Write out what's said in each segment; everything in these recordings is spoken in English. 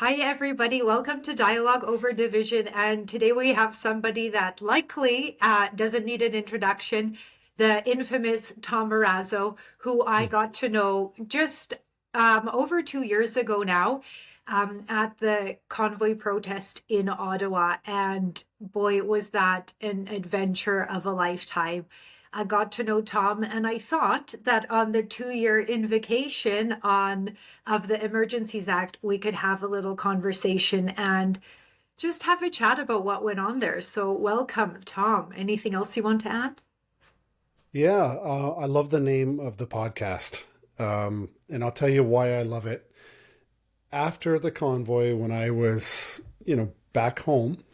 Hi, everybody. Welcome to Dialogue Over Division. And today we have somebody that likely doesn't need an introduction, the infamous Tom Marazzo, who I got to know just over 2 years ago now at the Convoy protest in Ottawa. And boy, was that an adventure of a lifetime. I got to know Tom, and I thought that on the 2 year invocation of the Emergencies Act, we could have a little conversation and just have a chat about what went on there. So, welcome, Tom. Anything else you want to add? Yeah, I love the name of the podcast. And I'll tell you why I love it. After the convoy, when I was, back home,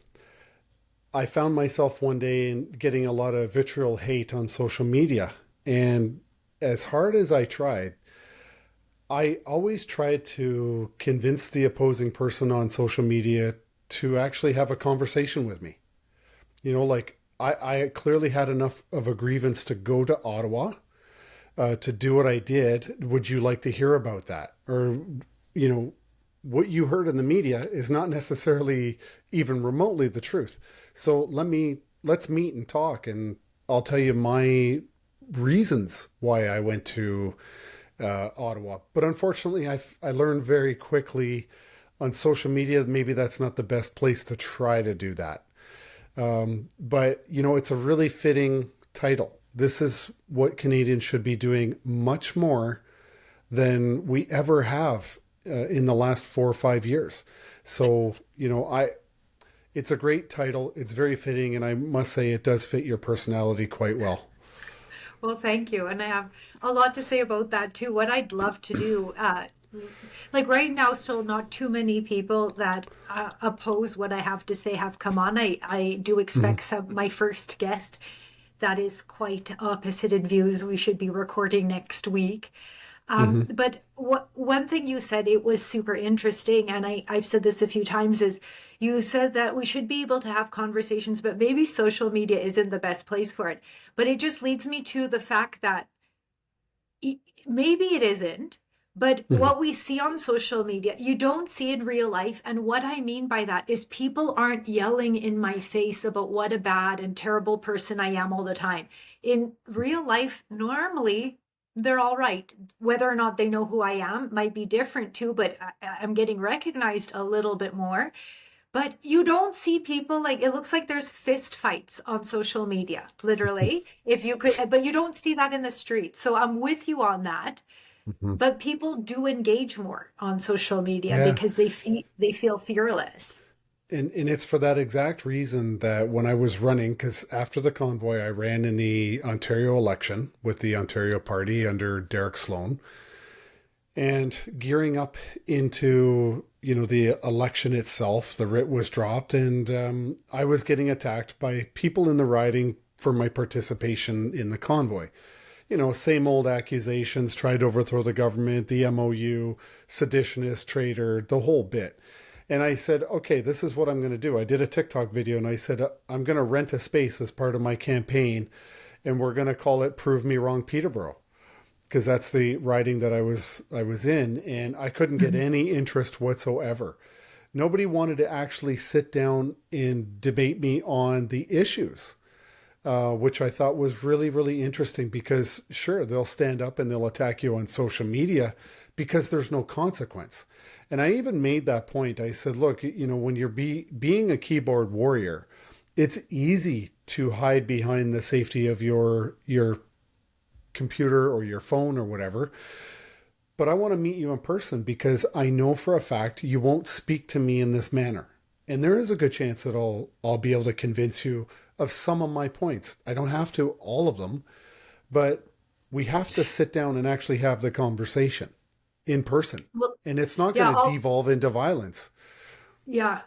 I found myself one day getting a lot of vitriol hate on social media. And as hard as I tried, I always tried to convince the opposing person on social media to actually have a conversation with me. Like I clearly had enough of a grievance to go to Ottawa to do what I did. Would you like to hear about that? Or, you know, what you heard in the media is not necessarily even remotely the truth. So let's meet and talk, and I'll tell you my reasons why I went to Ottawa. But unfortunately, I learned very quickly on social media maybe that's not the best place to try to do that. But it's a really fitting title. This is what Canadians should be doing much more than we ever have in the last 4 or 5 years. So, it's a great title. It's very fitting. And I must say it does fit your personality quite well. Well, thank you. And I have a lot to say about that too. What I'd love to do, like right now, still not too many people that oppose what I have to say have come on. I do Mhm. expect my first guest that is quite opposite in views. We should be recording next week. Mhm. But one thing you said, it was super interesting, and I've said this a few times, is you said that we should be able to have conversations, but maybe social media isn't the best place for it. But it just leads me to the fact that maybe it isn't, but Mhm. what we see on social media, you don't see in real life. And what I mean by that is people aren't yelling in my face about what a bad and terrible person I am all the time. In real life, normally they're all right. Whether or not they know who I am might be different too, but I'm getting recognized a little bit more. But you don't see people, like, it looks like there's fist fights on social media, literally. If you could, but you don't see that in the street. So I'm with you on that. Mhm. But people do engage more on social media Yeah. because they feel fearless. And it's for that exact reason that when I was running, because after the convoy, I ran in the Ontario election with the Ontario Party under Derek Sloan, and gearing up into the election itself, the writ was dropped, and I was getting attacked by people in the riding for my participation in the convoy. Same old accusations, tried to overthrow the government, the MOU, seditionist, traitor, the whole bit. And I said, okay, this is what I'm going to do. I did a TikTok video and I said, I'm going to rent a space as part of my campaign, and we're going to call it Prove Me Wrong Peterboro, because that's the riding that I was in, and I couldn't get Mhm. any interest whatsoever. Nobody wanted to actually sit down and debate me on the issues, which I thought was really, really interesting, because sure, they'll stand up and they'll attack you on social media because there's no consequence. And I even made that point. I said, look, when you're being a keyboard warrior, it's easy to hide behind the safety of your computer or your phone or whatever. But I want to meet you in person because I know for a fact you won't speak to me in this manner. And there is a good chance that I'll be able to convince you of some of my points. I don't have to all of them, but we have to sit down and actually have the conversation in person. Well, And it's not going yeah, to devolve into violence. yeah.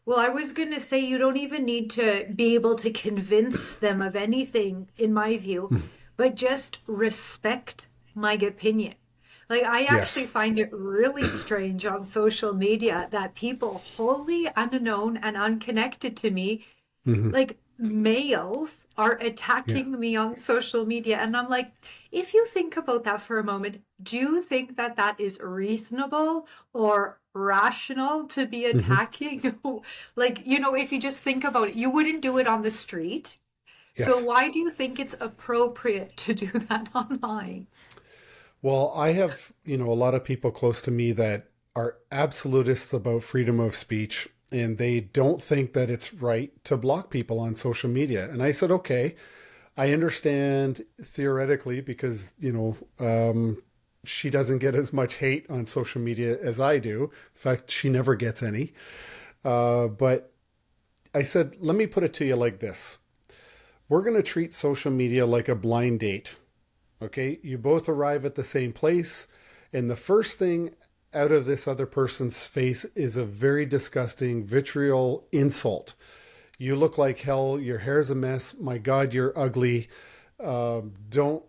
Well, I was going to say you don't even need to be able to convince them of anything, in my view, but just respect my opinion. Like, I actually Yes. find it really strange on social media that people wholly unknown and unconnected to me, Hmm. like males, are Yeah. attacking me on social media. And I'm like, if you think about that for a moment, do you think that that is reasonable? Or rational to be Hmm. attacking? Like, you know, if you just think about it, you wouldn't do it on the street. So Yes. why do you think it's appropriate to do that online? Well, I have, a lot of people close to me that are absolutists about freedom of speech, and they don't think that it's right to block people on social media. And I said, okay, I understand theoretically because, she doesn't get as much hate on social media as I do. In fact, she never gets any. But I said, let me put it to you like this. We're going to treat social media like a blind date. Okay, you both arrive at the same place, and the first thing out of this other person's face is a very disgusting vitriol insult. You look like hell. Your hair's a mess. My God, you're ugly. Don't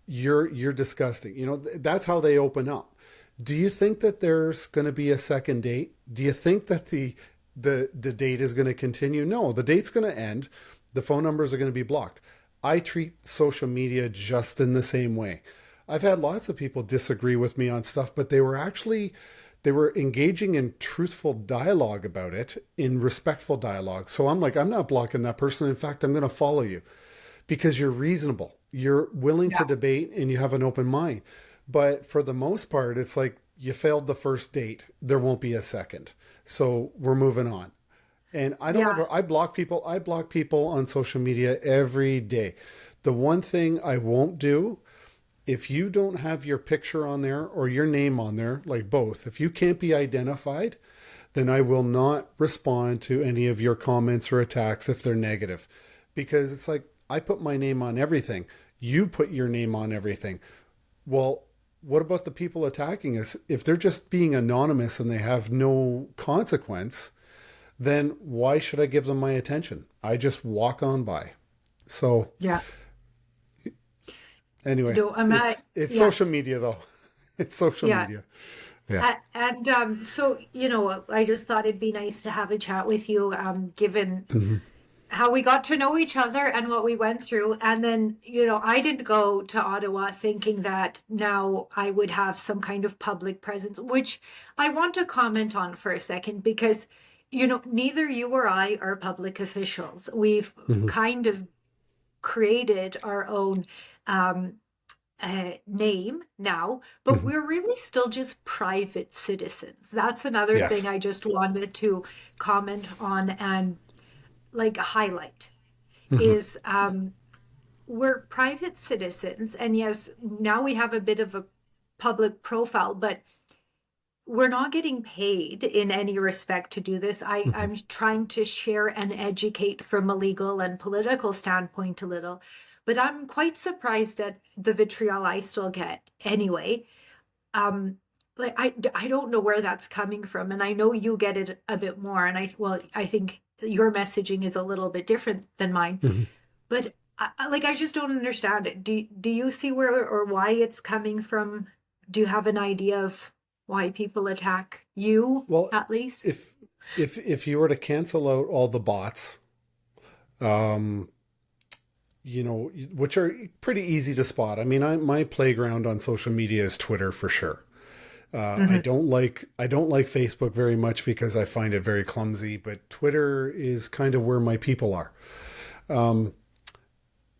you're disgusting. That's how they open up. Do you think that there's going to be a second date? Do you think that the date is going to continue? No, the date's going to end. The phone numbers are going to be blocked. I treat social media just in the same way. I've had lots of people disagree with me on stuff, but they were engaging in truthful dialogue about it, in respectful dialogue. So I'm like, I'm not blocking that person. In fact, I'm going to follow you because you're reasonable. You're willing to Yeah. debate and you have an open mind. But for the most part, it's like you failed the first date. There won't be a second. So we're moving on. And I don't Yeah. ever, I block people. I block people on social media every day. The one thing I won't do, if you don't have your picture on there or your name on there, like both, if you can't be identified, then I will not respond to any of your comments or attacks if they're negative. Because it's like, I put my name on everything. You put your name on everything. Well, what about the people attacking us? If they're just being anonymous and they have no consequence, then why should I give them my attention? I just walk on by. So Yeah. anyway, No, am I? it's Yeah. social media though. It's social Yeah. media. Yeah. And so, you know, I just thought it'd be nice to have a chat with you, given Hmm. how we got to know each other and what we went through. And then, you know, I didn't go to Ottawa thinking that now I would have some kind of public presence, which I want to comment on for a second because, you know, neither you or I are public officials. We've Hmm. kind of created our own um, name now, but Hmm. we're really still just private citizens. That's another thing Yes. I just wanted to comment on and like highlight Hmm. is we're private citizens. And yes, now we have a bit of a public profile, but we're not getting paid in any respect to do this. Hmm. I'm trying to share and educate from a legal and political standpoint a little, but I'm quite surprised at the vitriol I still get anyway. Um, like I don't know where that's coming from, and I know you get it a bit more. And I think your messaging is a little bit different than mine, Hmm. but I just don't understand it. Do you see where or why it's coming from? Do you have an idea of why people attack you Well, at least? if if you were to cancel out all the bots, um, which are pretty easy to spot. I mean, my playground on social media is Twitter for sure. Hmm. I don't like Facebook very much because I find it very clumsy, but Twitter is kind of where my people are. Um,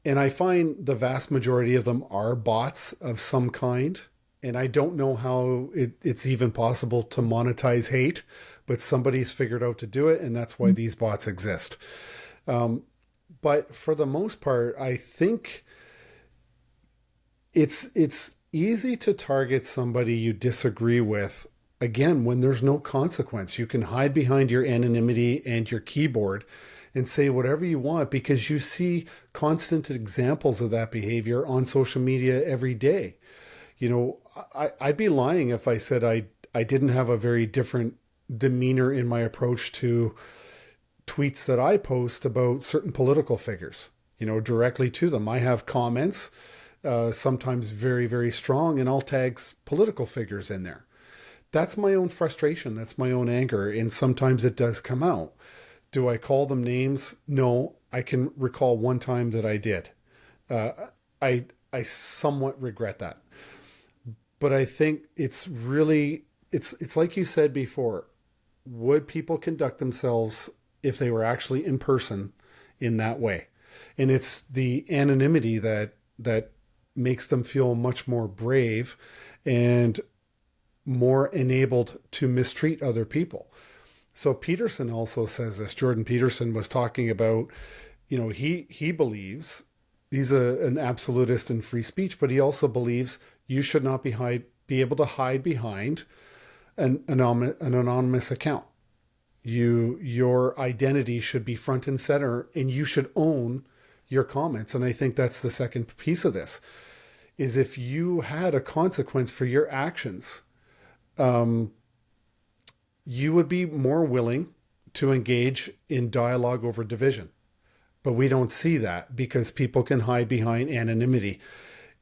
and I find the vast majority of them are bots of some kind. And I don't know how it's even possible to monetize hate, but somebody's figured out to do it, and that's why these bots exist. Um, but for the most part, I think it's easy to target somebody you disagree with. Again, when there's no consequence, you can hide behind your anonymity and your keyboard and say whatever you want because you see constant examples of that behavior on social media every day. I'd be lying if I said I didn't have a very different demeanor in my approach to tweets that I post about certain political figures, directly to them. I have comments, sometimes very, very strong, and I'll tag political figures in there. That's my own frustration. That's my own anger. And sometimes it does come out. Do I call them names? No, I can recall one time that I did. Uh, I somewhat regret that. But I think it's really it's like you said before. Would people conduct themselves if they were actually in person in that way? And it's the anonymity that makes them feel much more brave and more enabled to mistreat other people. So Peterson also says this. Jordan Peterson was talking about, he believes he's an absolutist in free speech, but he also believes you should not be able to hide behind an anonymous account. Your identity should be front and center, and you should own your comments. And I think that's the second piece of this, is if you had a consequence for your actions, you would be more willing to engage in dialogue over division. But we don't see that because people can hide behind anonymity.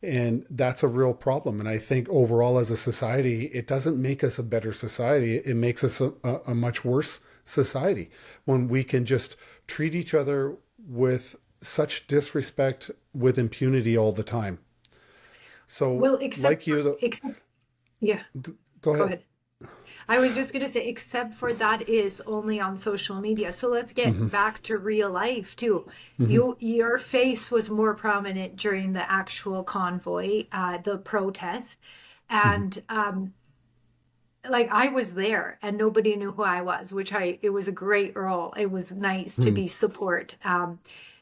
And that's a real problem. And I think overall as a society, it doesn't make us a better society. It makes us a much worse society when we can just treat each other with such disrespect, with impunity all the time. So Well, like you, yeah, go go ahead. ahead. I was just going to say, except for that is only on social media. So let's get back to real life too. Mm-hmm. Your face was more prominent during the actual convoy, the protest, Mm-hmm. and like I was there, and nobody knew who I was, it was a great role. It was nice to Mm-hmm. be support.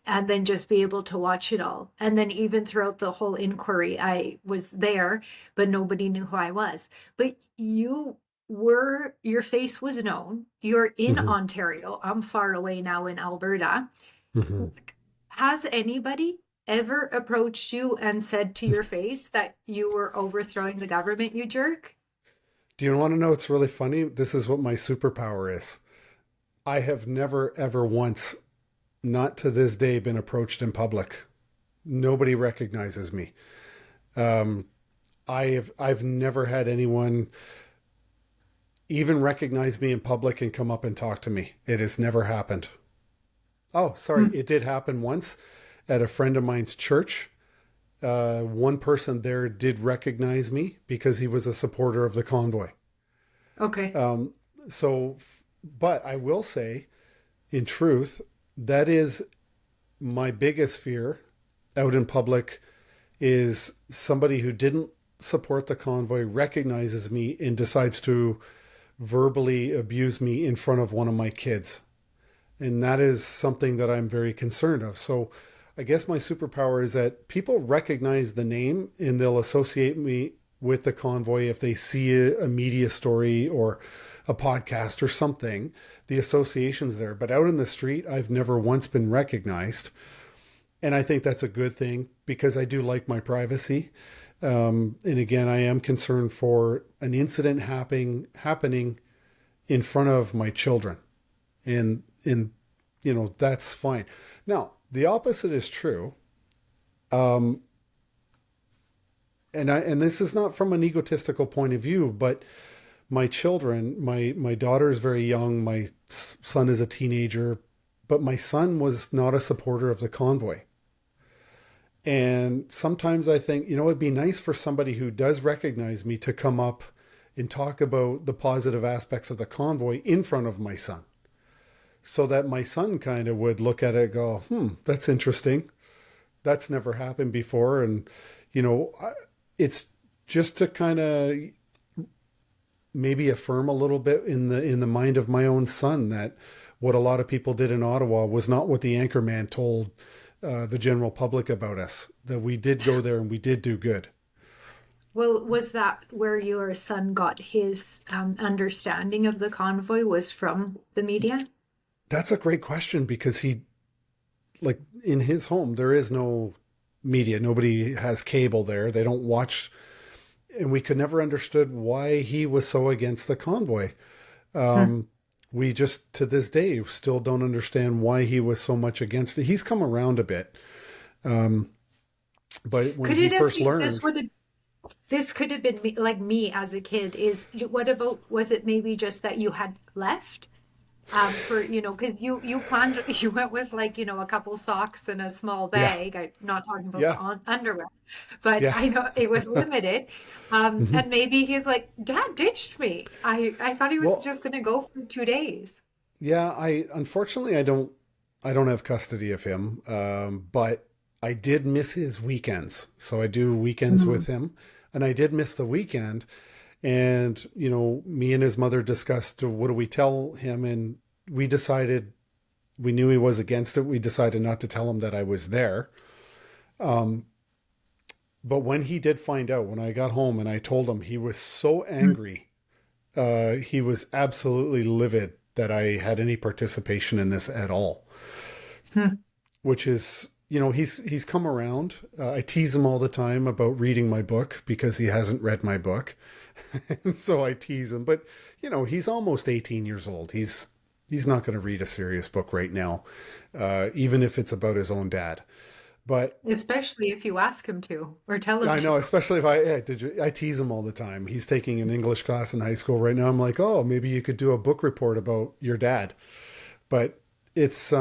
And then just be able to watch it all. And then even throughout the whole inquiry, I was there, but nobody knew who I was. But your face was known. You're in Mm-hmm. Ontario. I'm far away now in Alberta. Mm-hmm. Has anybody ever approached you and said to your face that you were overthrowing the government, you jerk? Do you want to know what's really funny? This is what my superpower is. I have never, ever once, not to this day, been approached in public. Nobody recognizes me. Um, I've never had anyone even recognize me in public and come up and talk to me. It has never happened. Oh, sorry. Hmm. It did happen once at a friend of mine's church. One person there did recognize me because he was a supporter of the convoy. Okay. Um, so, but I will say, in truth, that is my biggest fear out in public is somebody who didn't support the convoy recognizes me and decides to verbally abuse me in front of one of my kids. And that is something that I'm very concerned of. So I guess my superpower is that people recognize the name and they'll associate me with the convoy if they see a media story or a podcast or something. The association's there. But out in the street, I've never once been recognized. And I think that's a good thing because I do like my privacy. And again, I am concerned for an incident happening in front of my children. And that's fine. Now, the opposite is true. Um, and this is not from an egotistical point of view, but my children, my daughter is very young, my son is a teenager, but my son was not a supporter of the convoy. And sometimes I think, it'd be nice for somebody who does recognize me to come up and talk about the positive aspects of the convoy in front of my son. So that my son kind of would look at it and go, that's interesting. That's never happened before. And, it's just to kind of maybe affirm a little bit in the mind of my own son that what a lot of people did in Ottawa was not what the anchorman told the general public about us, that we did go there and we did do good. Well, was that where your son got his understanding of the convoy was from the media? That's a great question because like in his home, there is no media. Nobody has cable there. They don't watch. And we could never understood why he was so against the convoy. Hmm. We just, to this day, still don't understand why he was so much against it. He's come around a bit. Um, but when Could he it have first been, learned, this could have been me, like me as a kid, what about, was it maybe just that you had left? For, because you planned, you went with like, a couple socks and a small Yeah, bag. I'm not talking about the yeah, underwear, but yeah. I know it was limited. And maybe he's like, Dad ditched me. I thought he was Well, just gonna go for 2 days. yeah, I unfortunately I don't have custody of him, but I did miss his weekends. So I do weekends with Mhm. him, and I did miss the weekend. And me and his mother discussed what do we tell him, and we decided we knew he was against it. We decided not to tell him that I was there. But when he did find out, when I got home and I told him, he was so angry. He was absolutely livid that I had any participation in this at all. Mhm. Which is, he's come around. I tease him all the time about reading my book because he hasn't read my book, and so I tease him. But he's almost 18 years old. He's not going to read a serious book right now, even if it's about his own dad. But Especially if you ask him to or tell him I to. know, especially if I tease him all the time. He's taking an English class in high school right now. I'm like, oh, maybe you could do a book report about your dad. But it's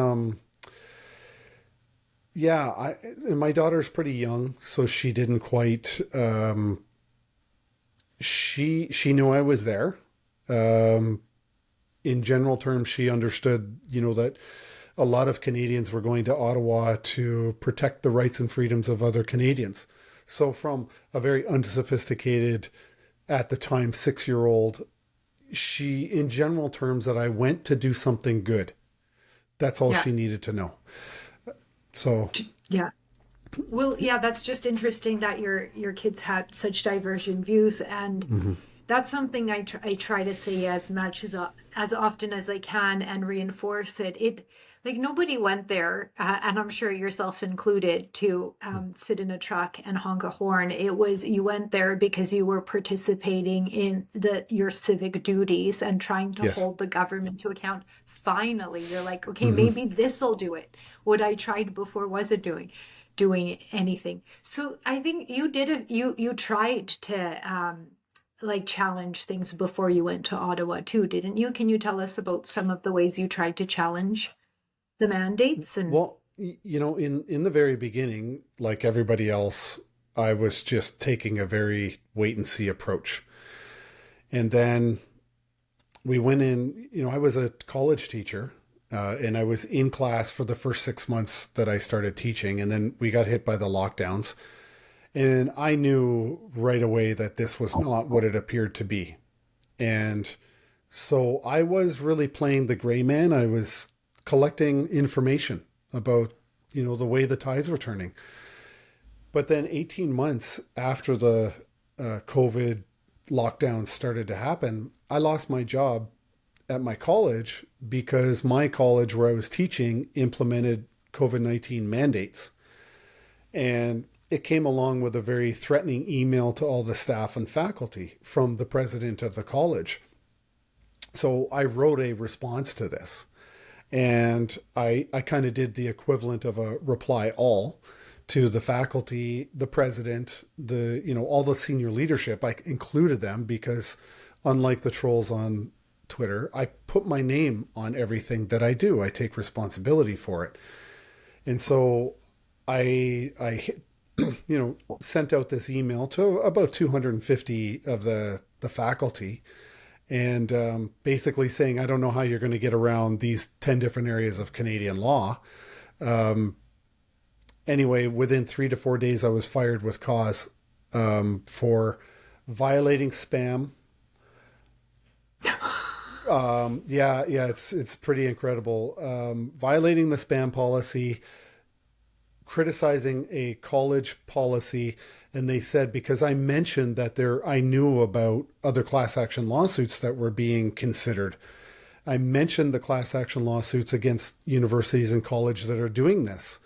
yeah, and my daughter's pretty young, so she didn't quite. She knew I was there. Um, in general terms, she understood, that a lot of Canadians were going to Ottawa to protect the rights and freedoms of other Canadians. So, from a very unsophisticated, at the time, 6-year old, she, in general terms, that I went to do something good. That's all Yeah. she needed to know. So, Yeah. Well, yeah, that's just interesting that your kids had such divergent views, and mhm. that's something I try to say as much as often as I can and reinforce it. It like nobody went there, and I'm sure yourself included, to sit in a truck and honk a horn. It was you went there because you were participating in your civic duties and trying to Yes. hold the government to account. Finally, you're like, okay, Hmm. maybe this'll do it. What I tried before wasn't doing anything. So I think you did you tried to like challenge things before you went to Ottawa too, didn't you? Can you tell us about some of the ways you tried to challenge the mandates and Well, in the very beginning, like everybody else, I was just taking a very wait and see approach. And then we went in, I was a college teacher, and I was in class for the first 6 months that I started teaching. And then we got hit by the lockdowns. And I knew right away that this was not what it appeared to be. And so I was really playing the gray man. I was collecting information about, the way the tides were turning. But then 18 months after the COVID lockdown started to happen, I lost my job at my college because my college where I was teaching implemented COVID-19 mandates. And it came along with a very threatening email to all the staff and faculty from the president of the college. So I wrote a response to this, and I kind of did the equivalent of a reply all to the faculty, the president, all the senior leadership. I included them because, unlike the trolls on Twitter, I put my name on everything that I do. I take responsibility for it. And so I sent out this email to about 250 of the faculty, and basically saying, I don't know how you're going to get around these 10 different areas of Canadian law. Anyway, within 3 to 4 days, I was fired with cause for violating spam. Yeah, it's pretty incredible. Violating the spam policy, criticizing a college policy, and they said because I mentioned that I knew about other class action lawsuits that were being considered. I mentioned the class action lawsuits against universities and college that are doing this.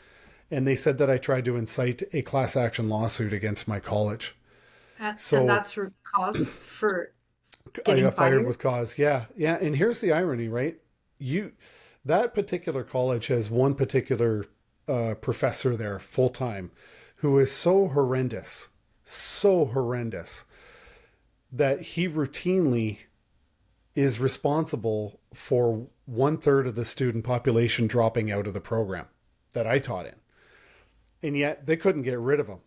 And they said that I tried to incite a class action lawsuit against my college. and So that's your cause for I getting got fired fired? with cause. Yeah. Yeah. And here's the irony, right? That particular college has one particular professor there full time who is so horrendous that he routinely is responsible for 1/3 of the student population dropping out of the program that I taught in. And yet they couldn't get rid of them.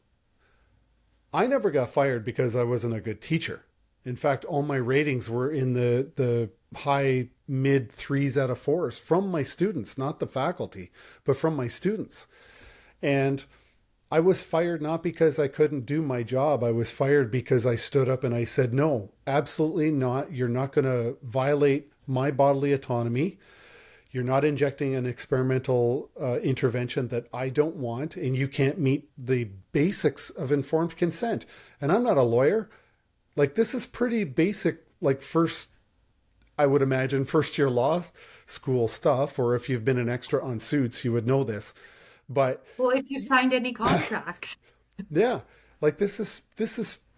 I never got fired because I wasn't a good teacher. In fact, all my ratings were in the high mid 3s out of 4s from my students, not the faculty, but from my students. And I was fired not because I couldn't do my job. I was fired because I stood up and I said, no, absolutely not. You're not going to violate my bodily autonomy. You're not injecting an experimental intervention that I don't want, and you can't meet the basics of informed consent. And I'm not a lawyer. Like, this is pretty basic, like I would imagine, first year law school stuff, or if you've been an extra on Suits, you would know this. But Well, if you signed any contract. yeah, like this is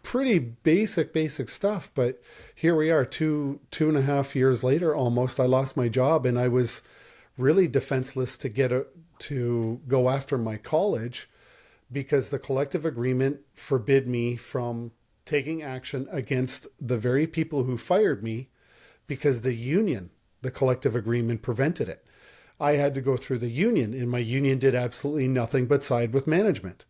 pretty basic stuff. But here we are, two and a half years later, almost. I lost my job, and I was really defenseless to go after my college because the collective agreement forbid me from taking action against the very people who fired me because the collective agreement prevented it. I had to go through the union, and my union did absolutely nothing but side with management.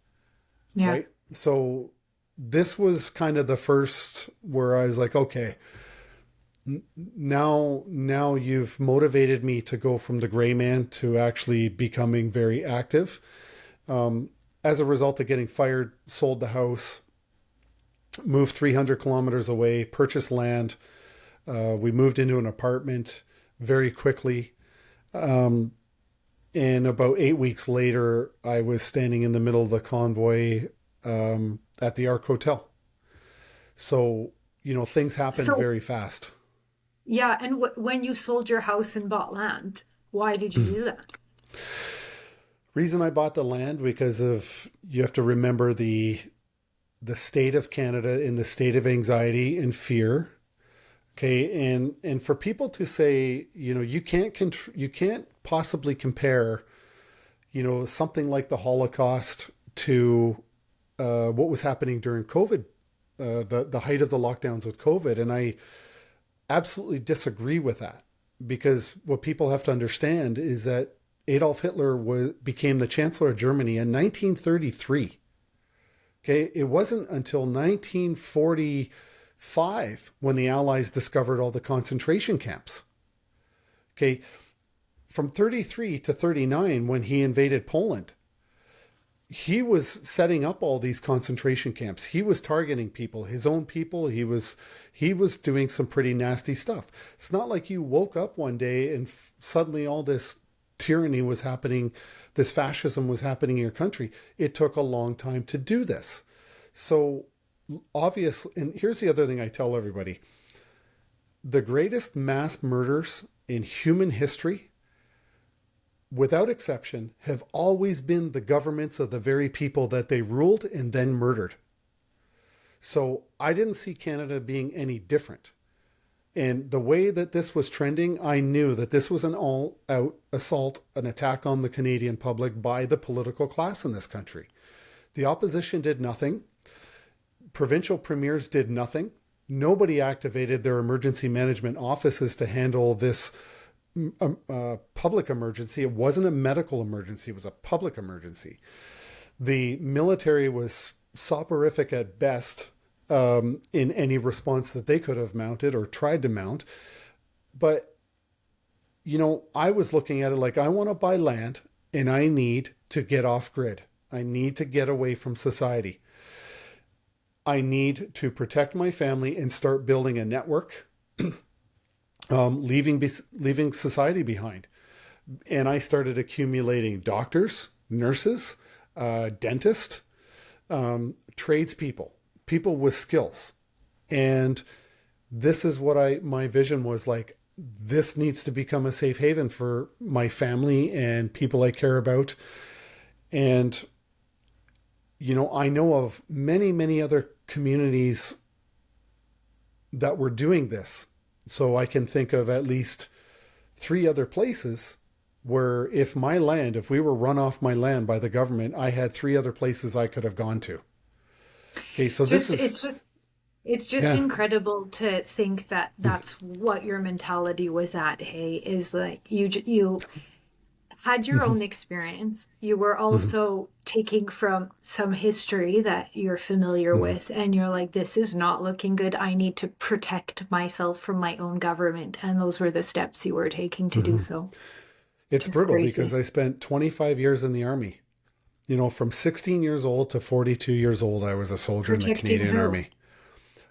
Yeah. Right. So this was kind of the first where I was like, okay, now you've motivated me to go from the gray man to actually becoming very active. As a result of getting fired, sold the house, moved 300 kilometers away, purchased land. We moved into an apartment very quickly. And about 8 weeks later, I was standing in the middle of the Convoy at the Ark Hotel. So, things happened So, very fast. yeah, and when you sold your house and bought land, why did you do that? Reason I bought the land because you have to remember the state of Canada in the state of anxiety and fear. Okay, and for people to say, you can't possibly compare, something like the Holocaust to what was happening during COVID, the height of the lockdowns with COVID, and I absolutely disagree with that because what people have to understand is that Adolf Hitler became the Chancellor of Germany in 1933. Okay, it wasn't until 1945 when the Allies discovered all the concentration camps. Okay, from 33 to 39 when he invaded Poland, he was setting up all these concentration camps. He was targeting people, his own people. He was doing some pretty nasty stuff. It's not like you woke up one day and suddenly all this tyranny was happening, this fascism was happening in your country. It took a long time to do this. So obviously, and here's the other thing I tell everybody. The greatest mass murders in human history, without exception, have always been the governments of the very people that they ruled and then murdered. So I didn't see Canada being any different. And the way that this was trending, I knew that this was an all-out assault, an attack on the Canadian public by the political class in this country. The opposition did nothing. Provincial premiers did nothing. Nobody activated their emergency management offices to handle this public emergency. It wasn't a medical emergency. It was a public emergency. The military was soporific at best in any response that they could have mounted or tried to mount. But, I was looking at it like I want to buy land and I need to get off grid. I need to get away from society. I need to protect my family and start building a network, leaving society behind. And I started accumulating doctors, nurses, dentists, tradespeople, people with skills. And this is what my vision was like. This needs to become a safe haven for my family and people I care about. And, I know of many, many other communities that were doing this. So I can think of at least 3 other places where if we were run off my land by the government, I had 3 other places I could have gone to. Okay, so Just it's just It's just Yeah. incredible to think that that's what your mentality was at, hey, is like you had your Mhm. own experience. You were Mhm. also taking from some history that you're familiar Mhm. with, and you're like, this is not looking good. I need to protect myself from my own government. And those were the steps you were taking to do Mhm. so. It's It's brutal because crazy. I spent 25 years in the army. You know, from 16 years old to 42 years old, I was a soldier in the Protecting Canadian who? Army.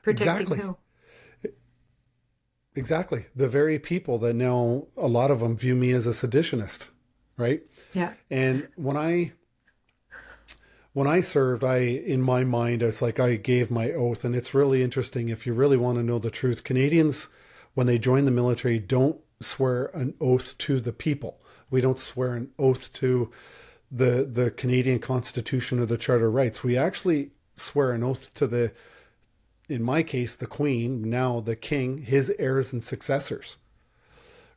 Protecting Exactly. who? Exactly. The very people that now a lot of them view me as a seditionist, right? Yeah. And when I served, I in my mind it's like I gave my oath, and it's really interesting if you really want to know the truth. Canadians, when they join the military, don't swear an oath to the people. We don't swear an oath to the Canadian Constitution or the Charter of Rights. We actually swear an oath to the, in my case, the Queen, now the King, his heirs and successors.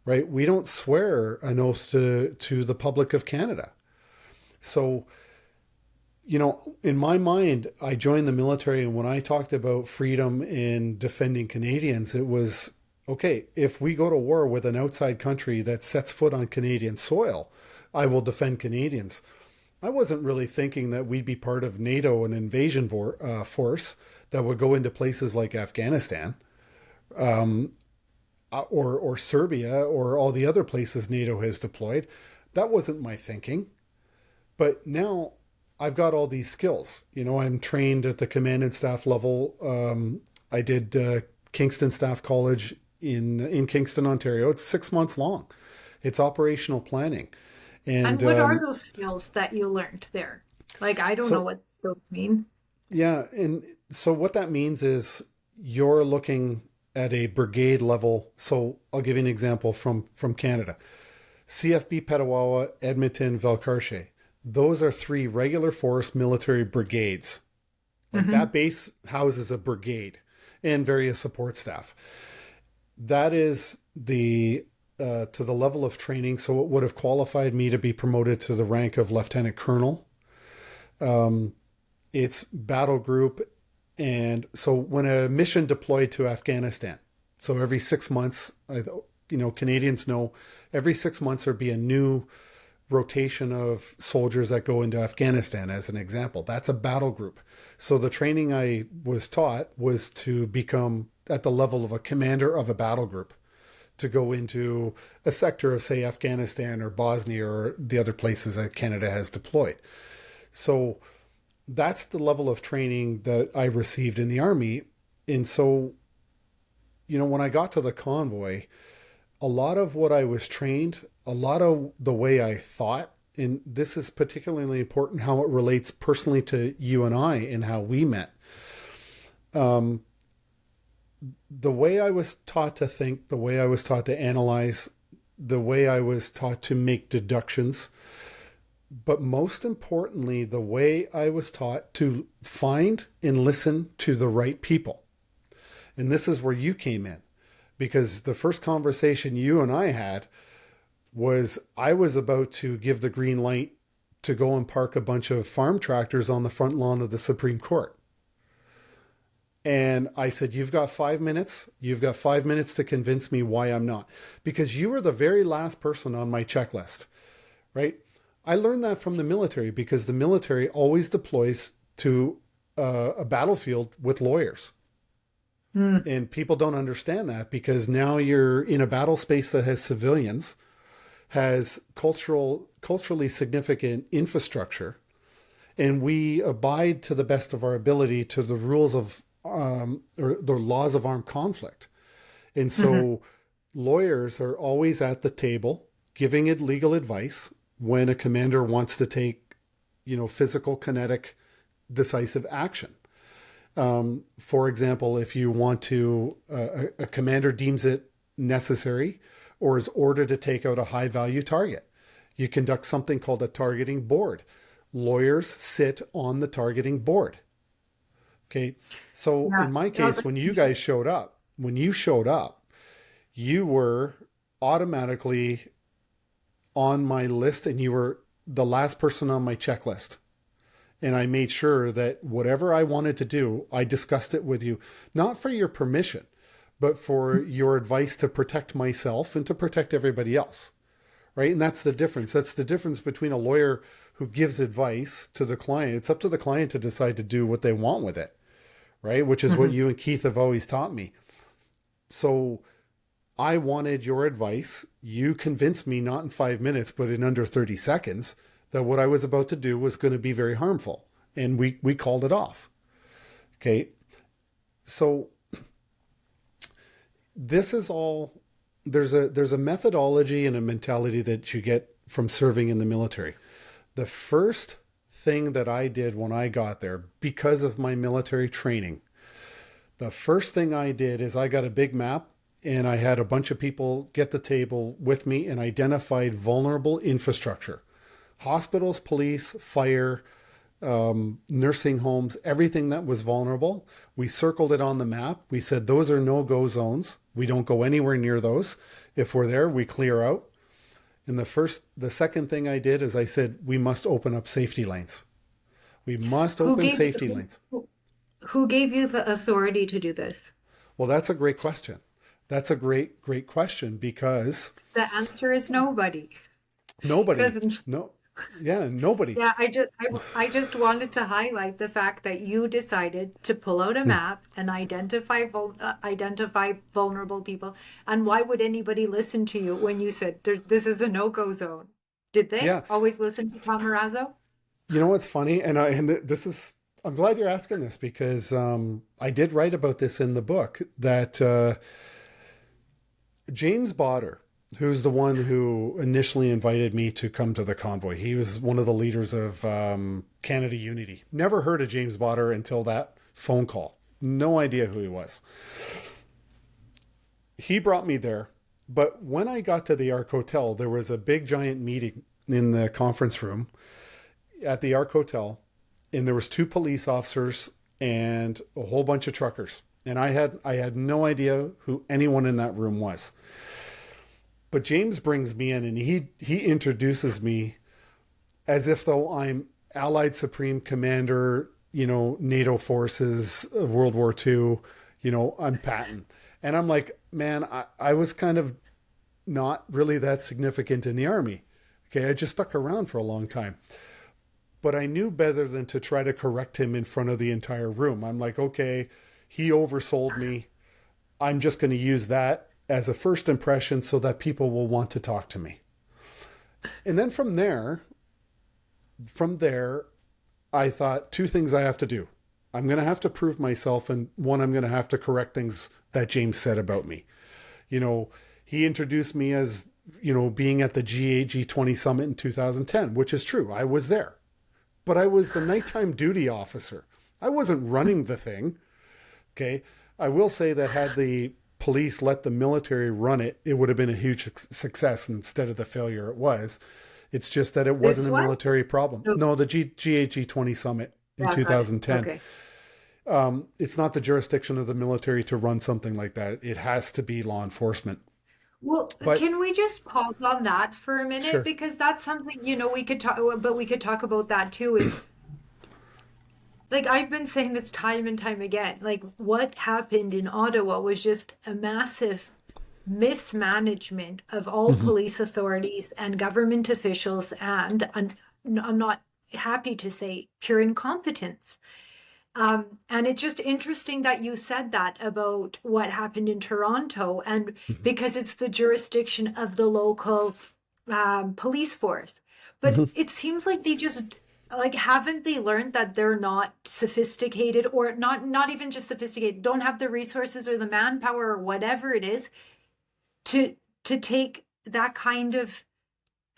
Right? We don't swear an oath to the public of Canada. So, you know, in my mind, I joined the military, and when I talked about freedom and defending Canadians, it was okay, if we go to war with an outside country that sets foot on Canadian soil, I will defend Canadians. I wasn't really thinking that we'd be part of NATO, an invasion force that would go into places like Afghanistan, or Serbia or all the other places NATO has deployed. That wasn't my thinking. But now I've got all these skills. You know, I'm trained at the command and staff level. I did Kingston Staff College in Kingston, Ontario. It's 6 months long. It's operational planning, And and what are those skills that you learned there? Like, I don't know so what those mean. yeah, and so what that means is you're looking at a brigade level. So I'll give you an example from Canada. CFB Petawawa, Edmonton, Valcartier. Those are three regular force military brigades. Like that Hmm. base houses a brigade and various support staff. That is the to the level of training. So it would have qualified me to be promoted to the rank of lieutenant colonel. It's battle group, and so when a mission deployed to Afghanistan, so every 6 months, you know, Canadians know every 6 months there'd be a new rotation of soldiers that go into Afghanistan, as an example. That's a battle group. So the training I was taught was to become at the level of a commander of a battle group to go into a sector of, say, Afghanistan or Bosnia or the other places that Canada has deployed. So that's the level of training that I received in the Army. And so, you know, when I got to the convoy, a lot of what I was trained, a lot of the way I thought, and this is particularly important how it relates personally to you and I and how we met. The way I was taught to think, the way I was taught to analyze, the way I was taught to make deductions, but most importantly, the way I was taught to find and listen to the right people. And this is where you came in, because the first conversation you and I had was I was about to give the green light to go and park a bunch of farm tractors on the front lawn of the Supreme Court. And I said, you've got 5 minutes. You've got 5 minutes to convince me why I'm not. Because you were the very last person on my checklist, right? I learned that from the military because the military always deploys to a battlefield with lawyers. Mm. And people don't understand that because now you're in a battle space that has civilians, has culturally significant infrastructure, and we abide to the best of our ability to the rules of or the laws of armed conflict. And Hmm. so lawyers are always at the table giving it legal advice when a commander wants to take, you know, physical, kinetic, decisive action. For example, if you want to, a commander deems it necessary or is ordered to take out a high value target, you conduct something called a targeting board. Lawyers sit on the targeting board. Okay. So Yeah. in my Oh, case, that's when you guys interesting. showed up, you were automatically on my list and you were the last person on my checklist. And I made sure that whatever I wanted to do, I discussed it with you, not for your permission, but for your advice to protect myself and to protect everybody else. Right. And that's the difference. That's the difference between a lawyer who gives advice to the client. It's up to the client to decide to do what they want with it. Right. Which is what you and Keith have always taught me. So I wanted your advice. You convinced me, not in 5 minutes, but in under 30 seconds, that what I was about to do was going to be very harmful. And we called it off. Okay. So this is all, there's a methodology and a mentality that you get from serving in the military. The first thing that I did when I got there, because of my military training, the first thing I did is I got a big map and I had a bunch of people get the table with me and identified vulnerable infrastructure. Hospitals, police, fire, nursing homes, everything that was vulnerable. We circled it on the map. We said, those are no-go zones. We don't go anywhere near those. If we're there, we clear out. And the second thing I did is I said, we must open up safety lanes. We must open safety lanes. Who gave you the authority to do this? Well, that's a great question. That's a great question because the answer is nobody. Nobody. No. Yeah, nobody. Yeah, I just wanted to highlight the fact that you decided to pull out a map and identify vulnerable people. And why would anybody listen to you when you said this is a no-go zone? Did they always listen to Tom Marazzo? You know what's funny, I'm glad you're asking this because I did write about this in the book that James Botter, who's the one who initially invited me to come to the convoy. He was one of the leaders of Canada Unity. Never heard of James Botter until that phone call. No idea who he was. He brought me there. But when I got to the Ark Hotel, there was a big giant meeting in the conference room at the Ark Hotel. And there was 2 police officers and a whole bunch of truckers. And I had no idea who anyone in that room was. But James brings me in and he introduces me as if though I'm Allied Supreme Commander, NATO forces, World War II, I'm Patton. And I'm like, man, I was kind of not really that significant in the Army. Okay, I just stuck around for a long time. But I knew better than to try to correct him in front of the entire room. I'm like, okay, he oversold me. I'm just going to use that as a first impression so that people will want to talk to me. And then from there, I thought 2 things I have to do. I'm going to have to prove myself. And one, I'm going to have to correct things that James said about me. He introduced me as, being at the G8G20 summit in 2010, which is true. I was there, but I was the nighttime duty officer. I wasn't running the thing. Okay. I will say that had the police let the military run it, it would have been a huge success instead of the failure it was. It's just that it wasn't a military problem. No, the G8G20 summit in 2010. Okay. It's not the jurisdiction of the military to run something like that. It has to be law enforcement. Well, can we just pause on that for a minute? Sure. Because that's something, we could talk about that too. Is like, I've been saying this time and time again, like what happened in Ottawa was just a massive mismanagement of all police authorities and government officials. And I'm not happy to say pure incompetence. And it's just interesting that you said that about what happened in Toronto, and because it's the jurisdiction of the local police force. But it seems like they just, haven't they learned that they're not sophisticated, or not even just sophisticated, don't have the resources or the manpower or whatever it is to take that kind of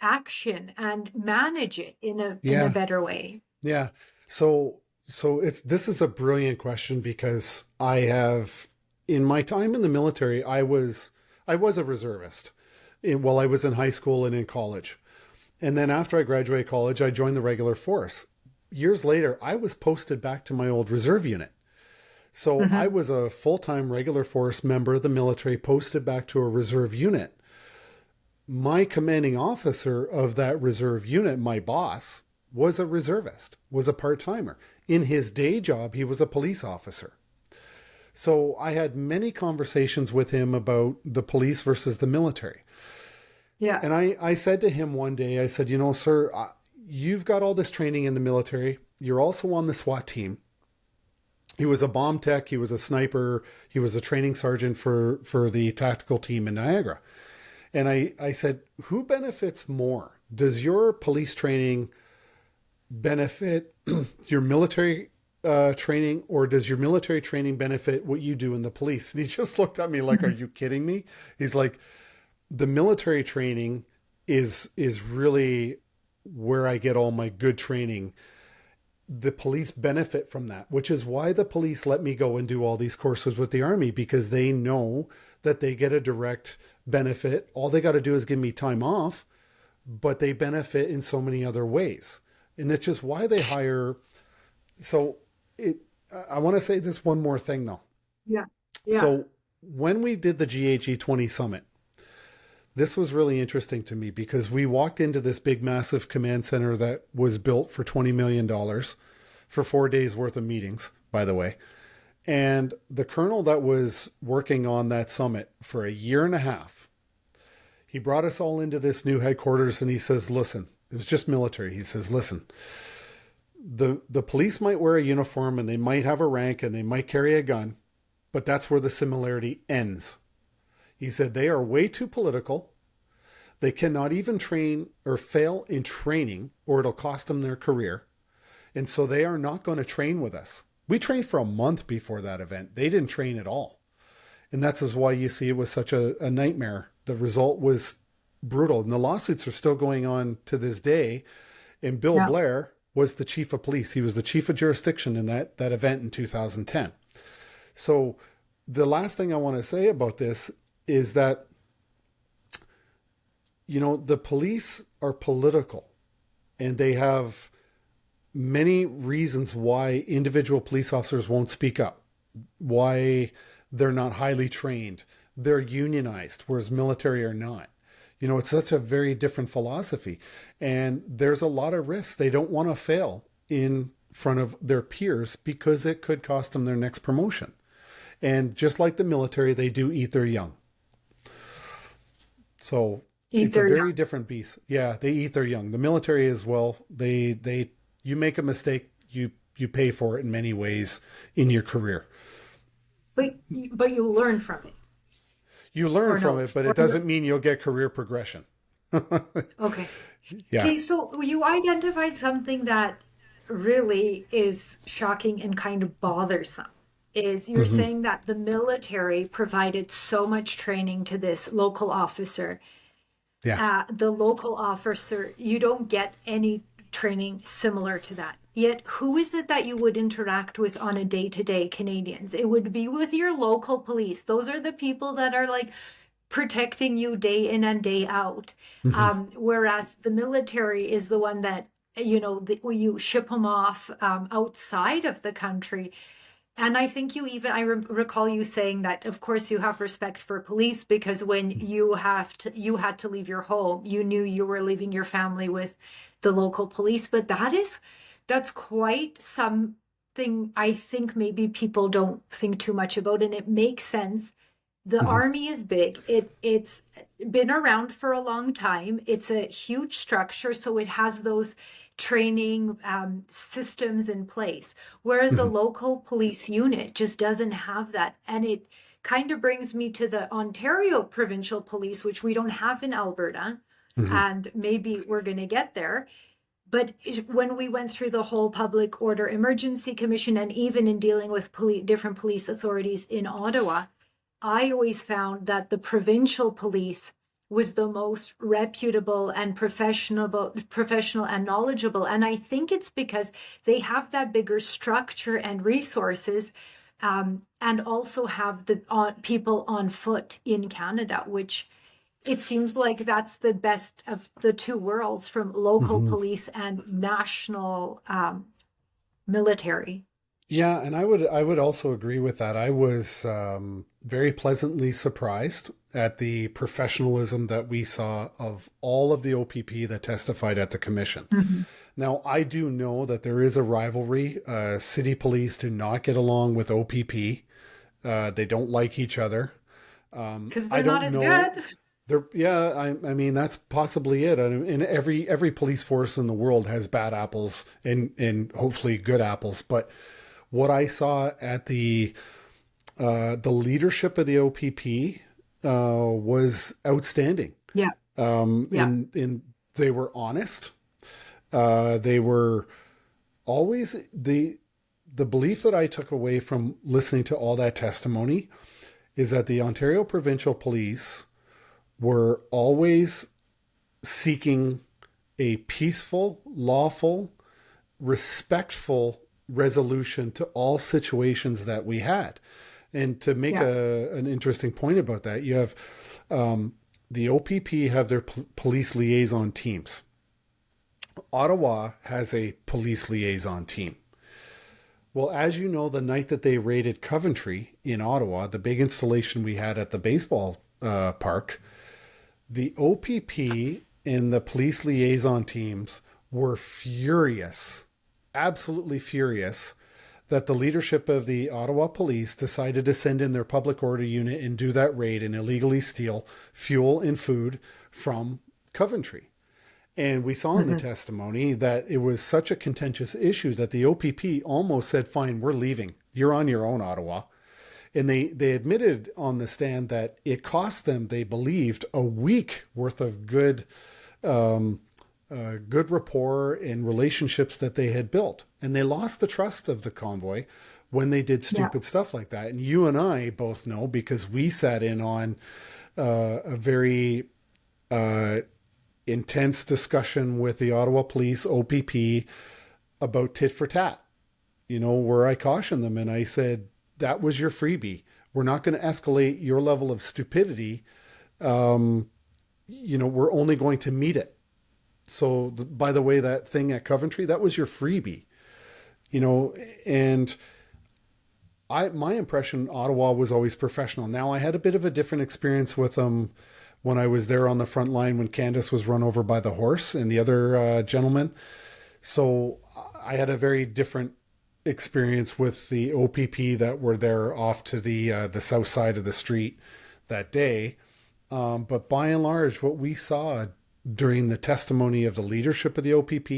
action and manage it in a better way? Yeah. So this is a brilliant question because I have, in my time in the military, I was a reservist while I was in high school and in college. And then after I graduated college, I joined the regular force. Years later, I was posted back to my old reserve unit. So I was a full-time regular force member of the military posted back to a reserve unit. My commanding officer of that reserve unit, my boss, was a reservist, was a part-timer. In his day job, he was a police officer. So I had many conversations with him about the police versus the military. Yeah. And I said to him one day, I said, sir, you've got all this training in the military. You're also on the SWAT team. He was a bomb tech. He was a sniper. He was a training sergeant for the tactical team in Niagara. And I said, who benefits more? Does your police training benefit your military training, or does your military training benefit what you do in the police? And he just looked at me like, are you kidding me? He's like, the military training is really where I get all my good training. The police benefit from that, which is why the police let me go and do all these courses with the Army, because they know that they get a direct benefit. All they got to do is give me time off, but they benefit in so many other ways. And that's just why they hire. So I want to say this one more thing though. Yeah. Yeah. So when we did the GHG 20 summit, this was really interesting to me because we walked into this big, massive command center that was built for $20 million for 4 days worth of meetings, by the way. And the colonel that was working on that summit for a year and a half, he brought us all into this new headquarters and he says, listen, it was just military. He says, listen, the police might wear a uniform and they might have a rank and they might carry a gun, but that's where the similarity ends. He said, they are way too political. They cannot even train or fail in training or it'll cost them their career. And so they are not going to train with us. We trained for a month before that event. They didn't train at all. And that's why you see it was such a nightmare. The result was brutal. And the lawsuits are still going on to this day. And Bill Blair was the chief of police. He was the chief of jurisdiction in that event in 2010. So the last thing I want to say about this is that, the police are political and they have many reasons why individual police officers won't speak up, why they're not highly trained, they're unionized, whereas military are not. It's such a very different philosophy. And there's a lot of risks. They don't want to fail in front of their peers because it could cost them their next promotion. And just like the military, they do eat their young. So it's a very different beast. Yeah, they eat their young. The military as well. You make a mistake, you pay for it in many ways in your career. But you learn from it. You learn from it, but it doesn't mean you'll get career progression. Okay. Yeah. Okay, so you identified something that really is shocking and kind of bothersome. Is you're saying that the military provided so much training to this local officer. Yeah. The local officer, you don't get any training similar to that. Yet, who is it that you would interact with on a day-to-day, Canadians? It would be with your local police. Those are the people that are like protecting you day in and day out. Whereas the military is the one that, you ship them off outside of the country. And I think I recall you saying that, of course, you have respect for police because when you had to leave your home, you knew you were leaving your family with the local police. But that's quite something I think maybe people don't think too much about, and it makes sense. The Army is big. It's been around for a long time. It's a huge structure, so it has those training systems in place. Whereas a local police unit just doesn't have that. And it kind of brings me to the Ontario Provincial Police, which we don't have in Alberta. And maybe we're going to get there. But when we went through the whole Public Order Emergency Commission and even in dealing with different police authorities in Ottawa, I always found that the provincial police was the most reputable and professional and knowledgeable. And I think it's because they have that bigger structure and resources, and also have the people on foot in Canada, which it seems like that's the best of the two worlds from local police and national military. Yeah, and I would also agree with that. I was very pleasantly surprised at the professionalism that we saw of all of the OPP that testified at the commission. Now, I do know that there is a rivalry. City police do not get along with OPP. They don't like each other. Because I they're not don't as know. good. Yeah, I mean that's possibly it. And every police force in the world has bad apples and hopefully good apples. But what I saw at the leadership of the OPP was outstanding. Yeah. Yeah. In they were honest. They were always the belief that I took away from listening to all that testimony is that the Ontario Provincial Police were always seeking a peaceful, lawful, respectful resolution to all situations that we had. And to make Yeah. an interesting point about that, you have the OPP have their police liaison teams. Ottawa has a police liaison team. Well, as you know, the night that they raided Coventry in Ottawa, the big installation we had at the baseball park, the OPP and the police liaison teams were furious, absolutely furious, that the leadership of the Ottawa police decided to send in their public order unit and do that raid and illegally steal fuel and food from Coventry. And we saw in the testimony that it was such a contentious issue that the OPP almost said, fine, we're leaving. You're on your own, Ottawa. And they admitted on the stand that it cost them, they believed, a week worth of good rapport and relationships that they had built. And they lost the trust of the convoy when they did stupid stuff like that. And you and I both know, because we sat in on a very intense discussion with the Ottawa Police, OPP, about tit for tat, where I cautioned them and I said, that was your freebie. We're not going to escalate your level of stupidity. We're only going to meet it. So by the way, that thing at Coventry, that was your freebie, and my impression, Ottawa was always professional. Now I had a bit of a different experience with them when I was there on the front line when Candace was run over by the horse and the other gentleman. So I had a very different experience with the OPP that were there off to the south side of the street that day. But by and large, what we saw during the testimony of the leadership of the OPP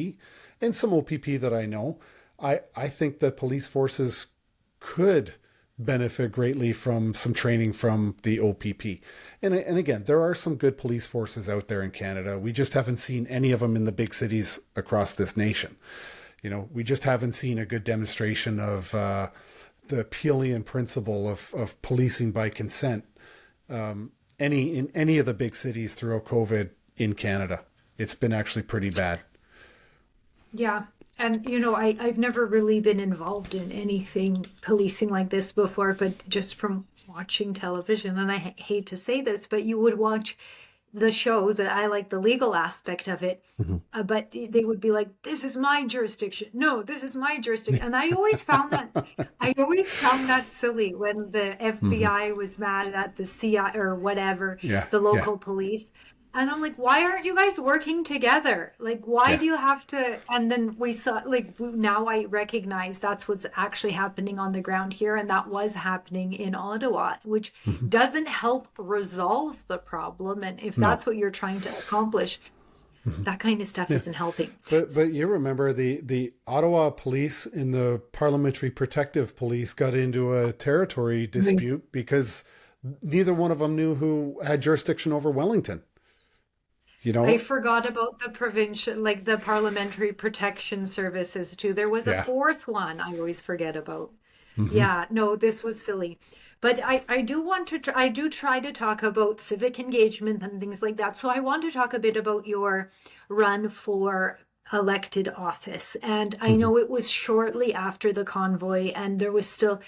and some OPP that I know, I think that police forces could benefit greatly from some training from the OPP. And again, there are some good police forces out there in Canada. We just haven't seen any of them in the big cities across this nation. We just haven't seen a good demonstration of the Peelian principle of policing by consent in any of the big cities throughout COVID in Canada. It's been actually pretty bad. Yeah. And, I've never really been involved in anything policing like this before, but just from watching television, and I hate to say this, but you would watch the shows that I like the legal aspect of it, but they would be like, this is my jurisdiction. No, this is my jurisdiction. And I always found that silly when the FBI was mad at the CI or whatever, the local police. And I'm like, why aren't you guys working together? Like, why do you have to? And then we saw, now I recognize that's what's actually happening on the ground here. And that was happening in Ottawa, which doesn't help resolve the problem. And if that's what you're trying to accomplish, that kind of stuff isn't helping. But you remember the Ottawa police and the Parliamentary Protective Police got into a territory dispute because neither one of them knew who had jurisdiction over Wellington. I forgot about the provincial, like the Parliamentary Protection Services too. There was a fourth one I always forget about. Yeah, no, this was silly. But I do want to, I do try to talk about civic engagement and things like that. So I want to talk a bit about your run for elected office. And I know it was shortly after the convoy, and there was still,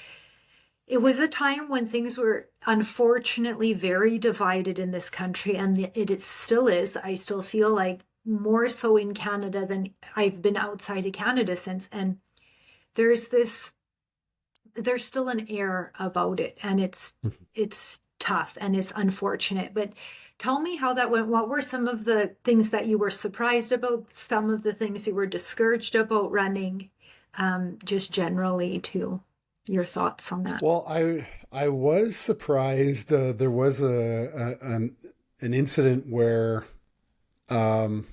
it was a time when things were unfortunately very divided in this country, and it still is. I still feel like more so in Canada than I've been outside of Canada since. And there's still an air about it, and it's tough and it's unfortunate. But tell me how that went. What were some of the things that you were surprised about? Some of the things you were discouraged about running, just generally too. Your thoughts on that? Well, I was surprised. There was an incident where um,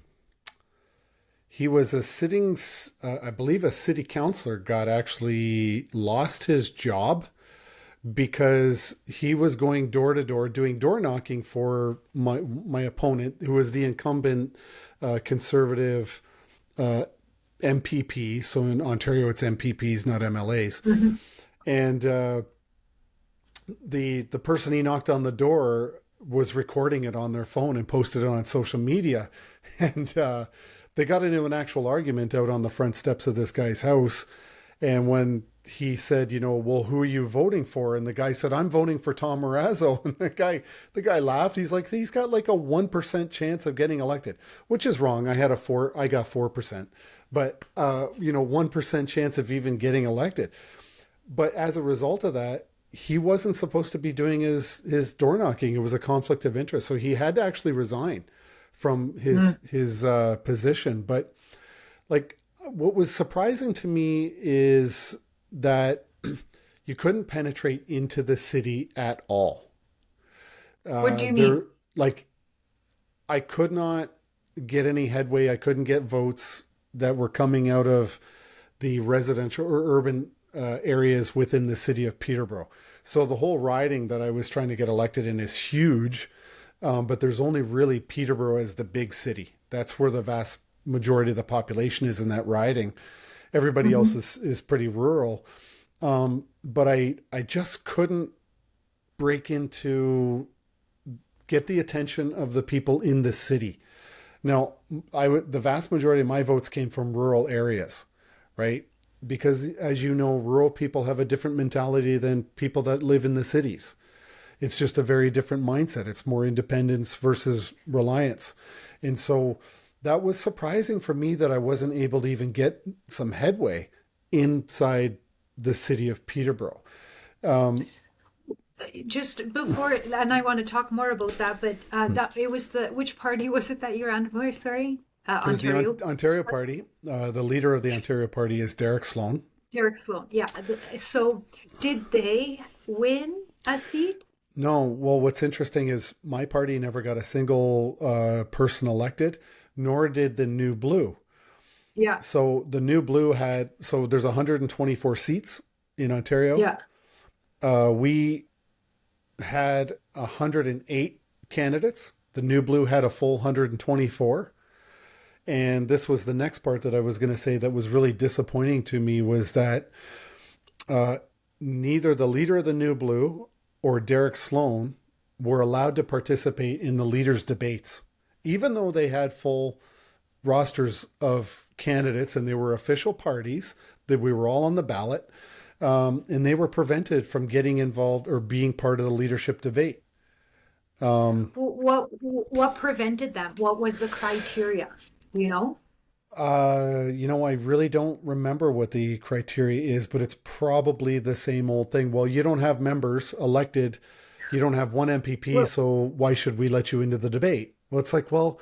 he was a I believe a city councilor got actually lost his job because he was going door to door doing door knocking for my opponent, who was the incumbent conservative MPP. So in Ontario, it's MPPs, not MLAs. Mhm. And the person he knocked on the door was recording it on their phone and posted it on social media. And they got into an actual argument out on the front steps of this guy's house. And when he said, well, who are you voting for? And the guy said, I'm voting for Tom Marazzo. And the guy laughed. He's like, he's got like a 1% chance of getting elected, which is wrong. I got 4%, but 1% chance of even getting elected. But as a result of that, he wasn't supposed to be doing his door knocking. It was a conflict of interest. So he had to actually resign from his position. But like, what was surprising to me is that you couldn't penetrate into the city at all. What do you mean? Like, I could not get any headway. I couldn't get votes that were coming out of the residential or urban areas within the city of Peterboro. So the whole riding that I was trying to get elected in is huge, but there's only really Peterboro as the big city. That's where the vast majority of the population is in that riding. Everybody else is pretty rural. But I just couldn't break into, get the attention of the people in the city. Now, the vast majority of my votes came from rural areas, right? Because as you know, rural people have a different mentality than people that live in the cities. It's just a very different mindset. It's more independence versus reliance. And so that was surprising for me that I wasn't able to even get some headway inside the city of Peterborough. Just before, and I want to talk more about that, but that it was which party was it that you ran for? Sorry, It was Ontario. the Ontario Party. The leader of the Ontario Party is Derek Sloan. Derek Sloan. Yeah. So did they win a seat? No, well, what's interesting is my party never got a single person elected, nor did the New Blue. Yeah. So the New Blue there's 124 seats in Ontario. Yeah. We had 108 candidates. The New Blue had a full 124. And this was the next part that I was going to say that was really disappointing to me, was that neither the leader of the New Blue or Derek Sloan were allowed to participate in the leaders' debates, even though they had full rosters of candidates and they were official parties, that we were all on the ballot, and they were prevented from getting involved or being part of the leadership debate. What prevented them? What was the criteria? You know? I really don't remember what the criteria is, but it's probably the same old thing. Well, you don't have members elected. You don't have one MPP, Well, so why should we let you into the debate? Well, it's like, well,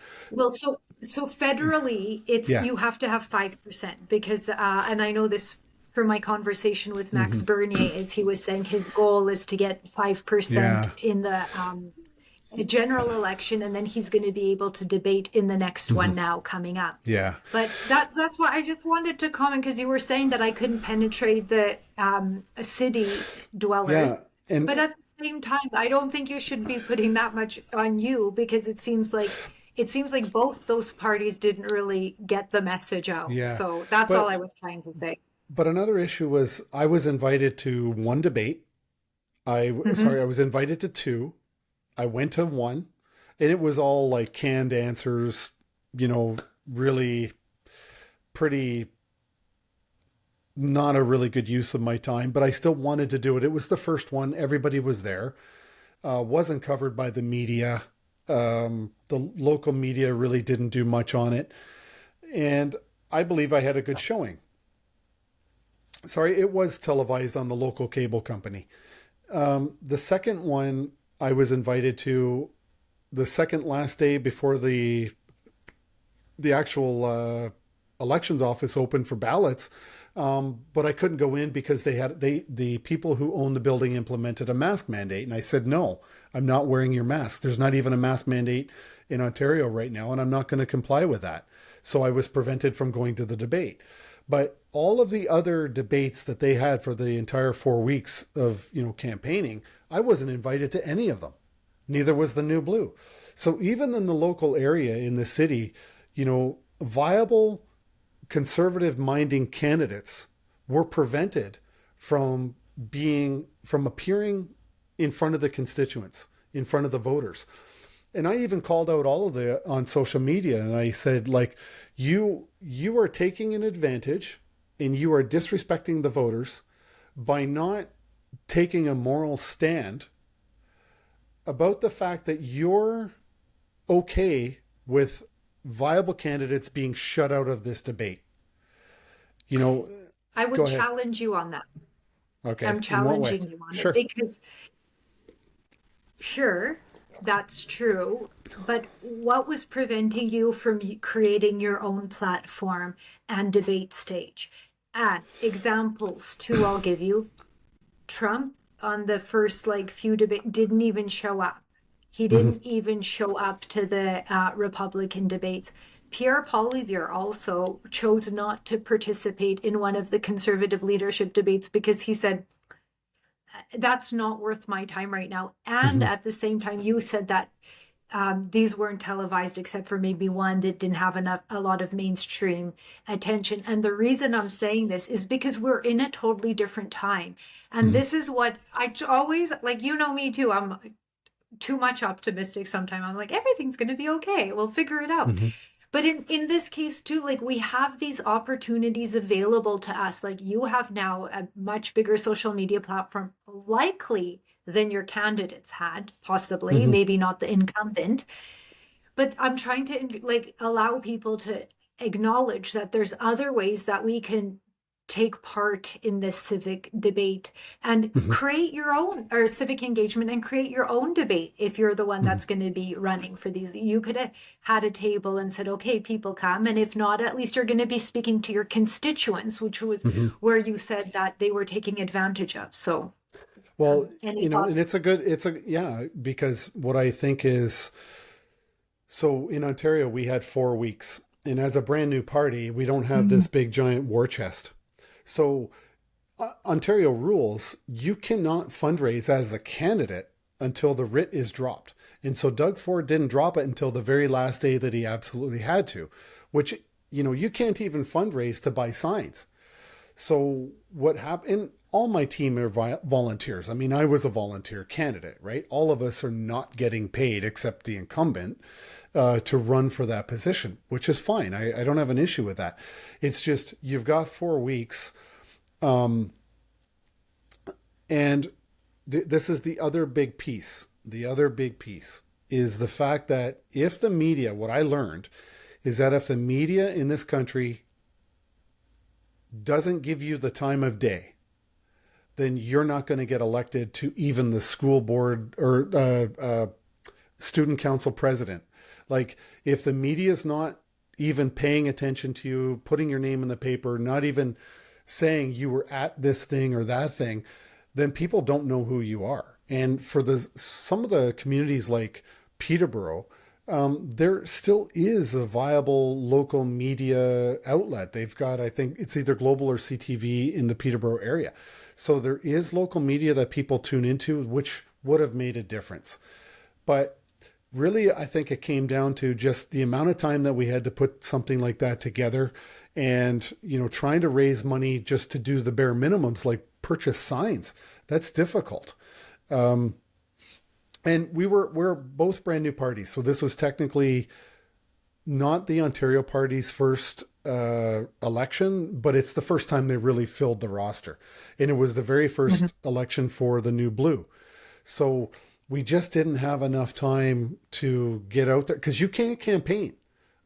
so federally, it's yeah. you have to have 5% because, and I know this from my conversation with Max Bernier, is he was saying his goal is to get 5% Yeah. in the general election, and then he's going to be able to debate in the next one now coming up. Yeah. But that's why I just wanted to comment, because you were saying that I couldn't penetrate the city dweller. Yeah. And But at the same time, I don't think you should be putting that much on you, because it seems like both those parties didn't really get the message out. yeah. So that's all But I was trying to say. but another issue was I was invited to one debate. I Hmm. was invited to two. I went to one, and it was all like canned answers, really pretty, not a really good use of my time, but I still wanted to do it. It was the first one. Everybody was there. Wasn't covered by the media. The local media really didn't do much on it. And I believe I had a good showing. Sorry, it was televised on the local cable company. The second one, I was invited to the second last day before the actual elections office opened for ballots. But I couldn't go in because the people who own the building implemented a mask mandate. And I said, no, I'm not wearing your mask. There's not even a mask mandate in Ontario right now, and I'm not going to comply with that. So I was prevented from going to the debate. But all of the other debates that they had for the entire 4 weeks of, campaigning, I wasn't invited to any of them. Neither was the New Blue. So even in the local area in the city, viable conservative minding candidates were prevented from appearing in front of the constituents, in front of the voters. And I even called out all of the on social media, and I said, like, you are taking an advantage and you are disrespecting the voters by not taking a moral stand about the fact that you're okay with viable candidates being shut out of this debate. I Go would ahead. challenge you on that. Okay. I'm In what way? challenging you on it Sure. because, sure, that's true. But what was preventing you from creating your own platform and debate stage? And examples too, I'll give you. Trump on the first few debate didn't even show up. He Hmm. didn't even show up to the Republican debates. Pierre Poilievre also chose not to participate in one of the conservative leadership debates because he said, that's not worth my time right now. And Hmm. at the same time, you said that these weren't televised except for maybe one that didn't have a lot of mainstream attention. And the reason I'm saying this is because we're in a totally different time. And Hmm. this is what I always like, me too. I'm too much optimistic sometimes. I'm like, everything's going to be okay. We'll figure it out. Hmm. But in this case too, we have these opportunities available to us. Like you have now a much bigger social media platform, likely than your candidates had, possibly, Hmm. maybe not the incumbent. But I'm trying to allow people to acknowledge that there's other ways that we can take part in this civic debate and Hmm. create your own or civic engagement and create your own debate. If you're the one Hmm. that's going to be running for these, you could have had a table and said, okay, people come. And if not, at least you're going to be speaking to your constituents, which was Hmm. where you said that they were taking advantage of. So Well, any and thoughts? yeah, because what I think is, so in Ontario, we had 4 weeks. And as a brand new party, we don't have Mhm. this big giant war chest. So Ontario rules, you cannot fundraise as the candidate until the writ is dropped. And so Doug Ford didn't drop it until the very last day that he absolutely had to, which, you can't even fundraise to buy signs. So what happened? All my team are volunteers. I mean, I was a volunteer candidate, right? All of us are not getting paid except the incumbent to run for that position, which is fine. I don't have an issue with that. It's just you've got 4 weeks. And this is the other big piece. The other big piece is the fact that if the media, what I learned is that if the media in this country doesn't give you the time of day, then you're not going to get elected to even the school board or student council president. Like, if the media is not even paying attention to you, putting your name in the paper, not even saying you were at this thing or that thing, then people don't know who you are. And for some of the communities like Peterboro, there still is a viable local media outlet. They've got, I think it's either Global or CTV in the Peterboro area. So there is local media that people tune into, which would have made a difference. But really, I think it came down to just the amount of time that we had to put something like that together, and trying to raise money just to do the bare minimums like purchase signs. That's difficult. And we're both brand new parties, so this was technically not the Ontario Party's first election, but it's the first time they really filled the roster, and it was the very Mhm. first election for the New Blue. So we just didn't have enough time to get out there because you can't campaign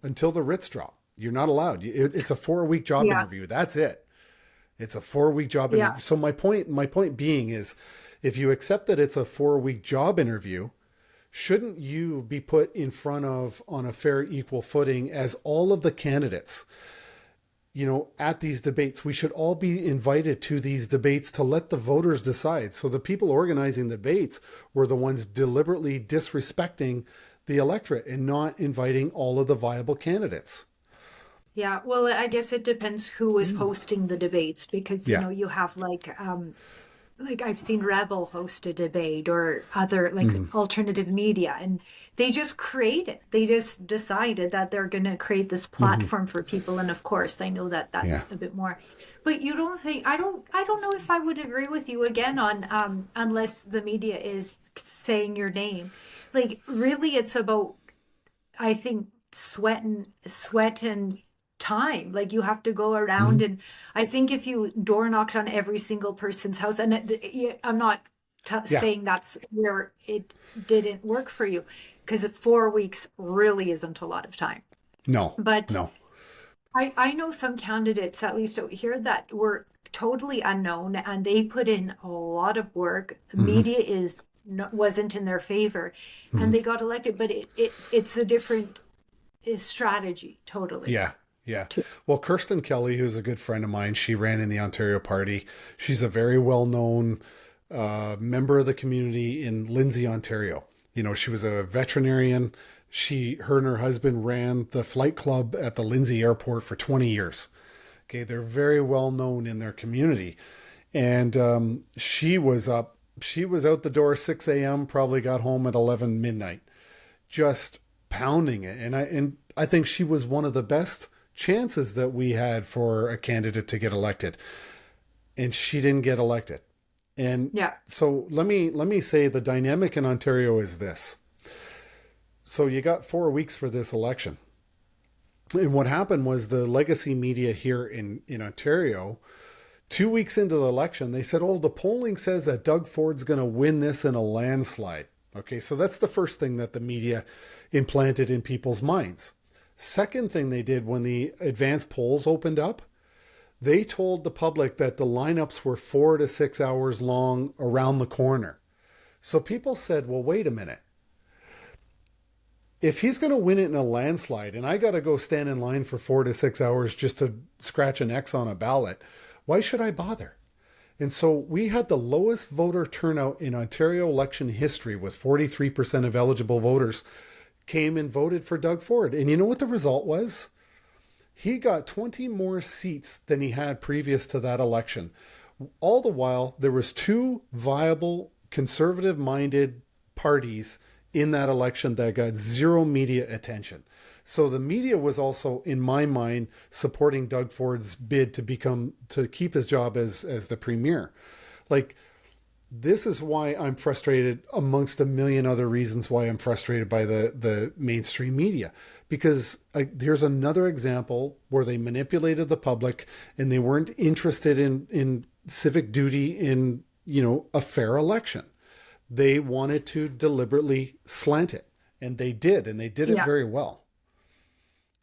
until the writs drop. You're not allowed. It's a 4 week job Yeah, interview. That's it. It's a 4 week job yeah. interview. So my point being is, if you accept that it's a 4-week job interview, shouldn't you be put in front of on a fair equal footing as all of the candidates, at these debates? We should all be invited to these debates to let the voters decide. So the people organizing debates were the ones deliberately disrespecting the electorate and not inviting all of the viable candidates. Yeah, well, I guess it depends who is hosting the debates because, Yeah. you have like I've seen Rebel host a debate or other alternative media, and they just create it. They just decided that they're going to create this platform for people. And of course, I know that Yeah. that's a bit more, but you don't think, I don't know if I would agree with you again on, unless the media is saying your name. Like really, it's about, I think, sweat and time. Like you have to go around, Mhm. and I think if you door knocked on every single person's house, and I'm not Yeah. saying that's where it didn't work for you, because 4 weeks really isn't a lot of time. No, But no. I know some candidates, at least out here, that were totally unknown and they put in a lot of work. Mhm. Media is wasn't in their favor, and Mhm. they got elected. But it's a different strategy totally. Yeah. Yeah. Well, Kirsten Kelly, who's a good friend of mine, she ran in the Ontario Party. She's a very well known member of the community in Lindsay, Ontario. She was a veterinarian. Her and her husband ran the flight club at the Lindsay airport for 20 years. Okay. They're very well known in their community. And she was out the door 6 a.m., probably got home at 11 midnight, just pounding it. And I think she was one of the best chances that we had for a candidate to get elected, and she didn't get elected. And Yeah. so let me say the dynamic in Ontario is this. So you got 4 weeks for this election. And what happened was the legacy media here in Ontario, 2 weeks into the election, they said, oh, the polling says that Doug Ford's going to win this in a landslide. Okay, so that's the first thing that the media implanted in people's minds. Second thing they did when the advanced polls opened up, they told the public that the lineups were 4 to 6 hours long around the corner. So people said, well, wait a minute. If he's going to win it in a landslide and I got to go stand in line for 4 to 6 hours just to scratch an X on a ballot, why should I bother? And so we had the lowest voter turnout in Ontario election history, with 43% of eligible voters came and voted for Doug Ford. And you know what the result was? He got 20 more seats than he had previous to that election. All the while, there was two viable conservative-minded parties in that election that got zero media attention. So the media was also, in my mind, supporting Doug Ford's bid to keep his job as the premier. Like, this is why I'm frustrated, amongst a million other reasons why I'm frustrated by the mainstream media. Because here's another example where they manipulated the public and they weren't interested in civic duty in, a fair election. They wanted to deliberately slant it. And they did it Yeah. very well.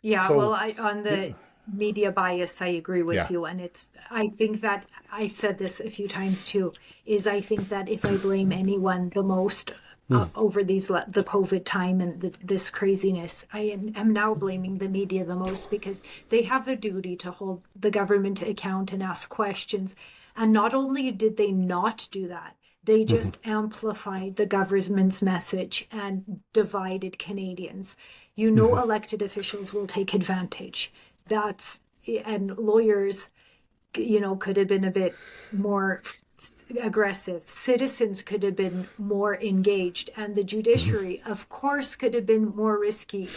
Yeah, well, So, I on yeah. the media bias, I agree with Yeah. you, and I think that I've said this a few times too, is I think that if I blame anyone the most Mm. over the COVID time and this craziness, am now blaming the media the most, because they have a duty to hold the government to account and ask questions. And not only did they not do that, they Mhm. just amplified the government's message and divided Canadians. Mhm. Elected officials will take advantage. And lawyers, could have been a bit more aggressive. Citizens could have been more engaged. And the Mhm. judiciary, of course, could have been more risky.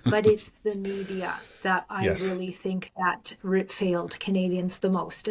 But it's the media that I Yes. really think that failed Canadians the most.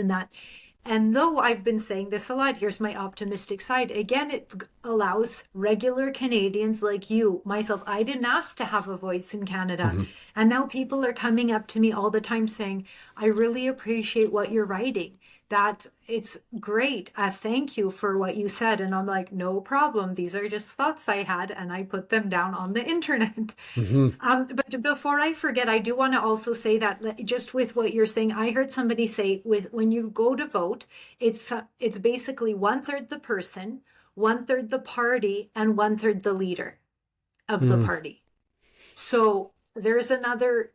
And though I've been saying this a lot, here's my optimistic side. Again, it allows regular Canadians like you, myself. I didn't ask to have a voice in Canada. Mhm. And now people are coming up to me all the time saying, I really appreciate what you're writing. That it's great. Thank you for what you said. And I'm like, no problem. These are just thoughts I had, and I put them down on the internet. Mhm. But before I forget, I do want to also say that, just with what you're saying, I heard somebody say, with when you go to vote, it's basically one third the person, one third the party and one third the leader of the Mm, party. So there's another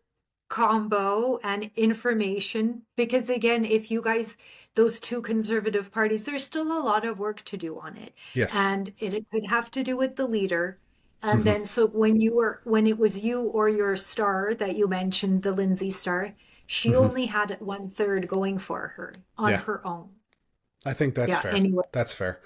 combo and information, because again, if you guys, those two conservative parties, there's still a lot of work to do on it. yes. And it could have to do with the leader. And Hmm. then, so when it was you or your star that you mentioned, the Lindsay star, she Hmm. only had one third going for her on Yeah, her own. I think that's Yeah, fair. anyway. That's fair.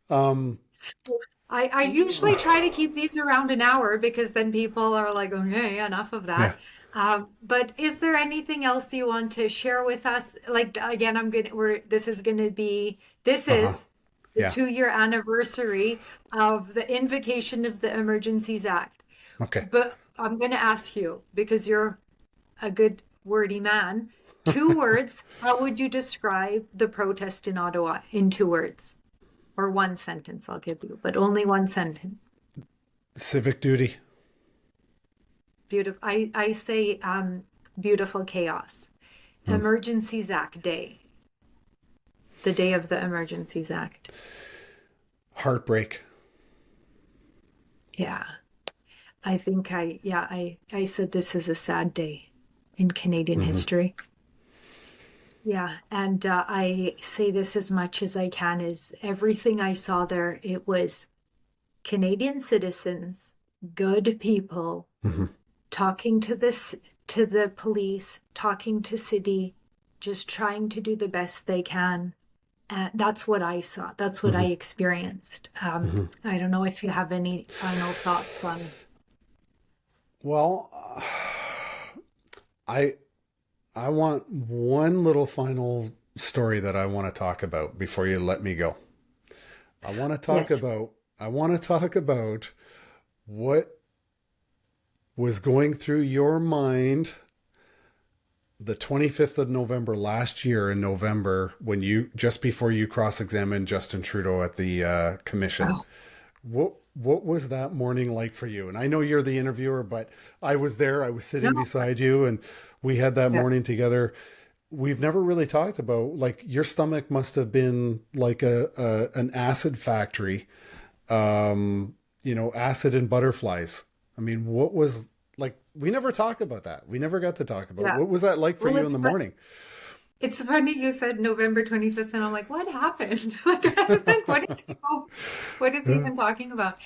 Um, So I usually try to keep these around an hour, because then people are like, okay, enough of yeah. that. But is there anything else you want to share with us? Like, again, this Uh-huh. is the Yeah. 2 year anniversary of the invocation of the Emergencies Act. Okay. But I'm going to ask you, because you're a good wordy man, 2 words. How would you describe the protest in Ottawa in 2 words? Or one sentence I'll give you, but only one sentence. Civic duty. Beautiful. I say beautiful chaos. Hmm. Emergencies Act Day. The day of the Emergencies Act. Heartbreak. Yeah. I said this is a sad day in Canadian Hmm. history. Yeah, and I say this as much as I can, is everything I saw there, it was Canadian citizens, good people, Hmm. talking to the police, talking to city, just trying to do the best they can. And that's what I saw. That's what I Hmm. experienced. Hmm. I don't know if you have any final thoughts on. Well, I I want one little final story that I want to talk about before you let me go. I want to talk Yes. about I want to talk about what was going through your mind the 25th of November last year in November, when you just before you cross-examined Justin Trudeau at the commission. Oh, What was that morning like for you? And I know you're the interviewer, but I was there. I was no. sitting beside you, and we had that Yeah. morning together. We've never really talked about, like, your stomach must have been like a an acid factory. Acid and butterflies. I mean, what was like? We never talk about that. We never got to talk about it. Yeah. What was that like for Well, you in the morning? it's funny you said November 25th, and I'm like, what happened? Like, I was like, what is he Yeah. even talking about?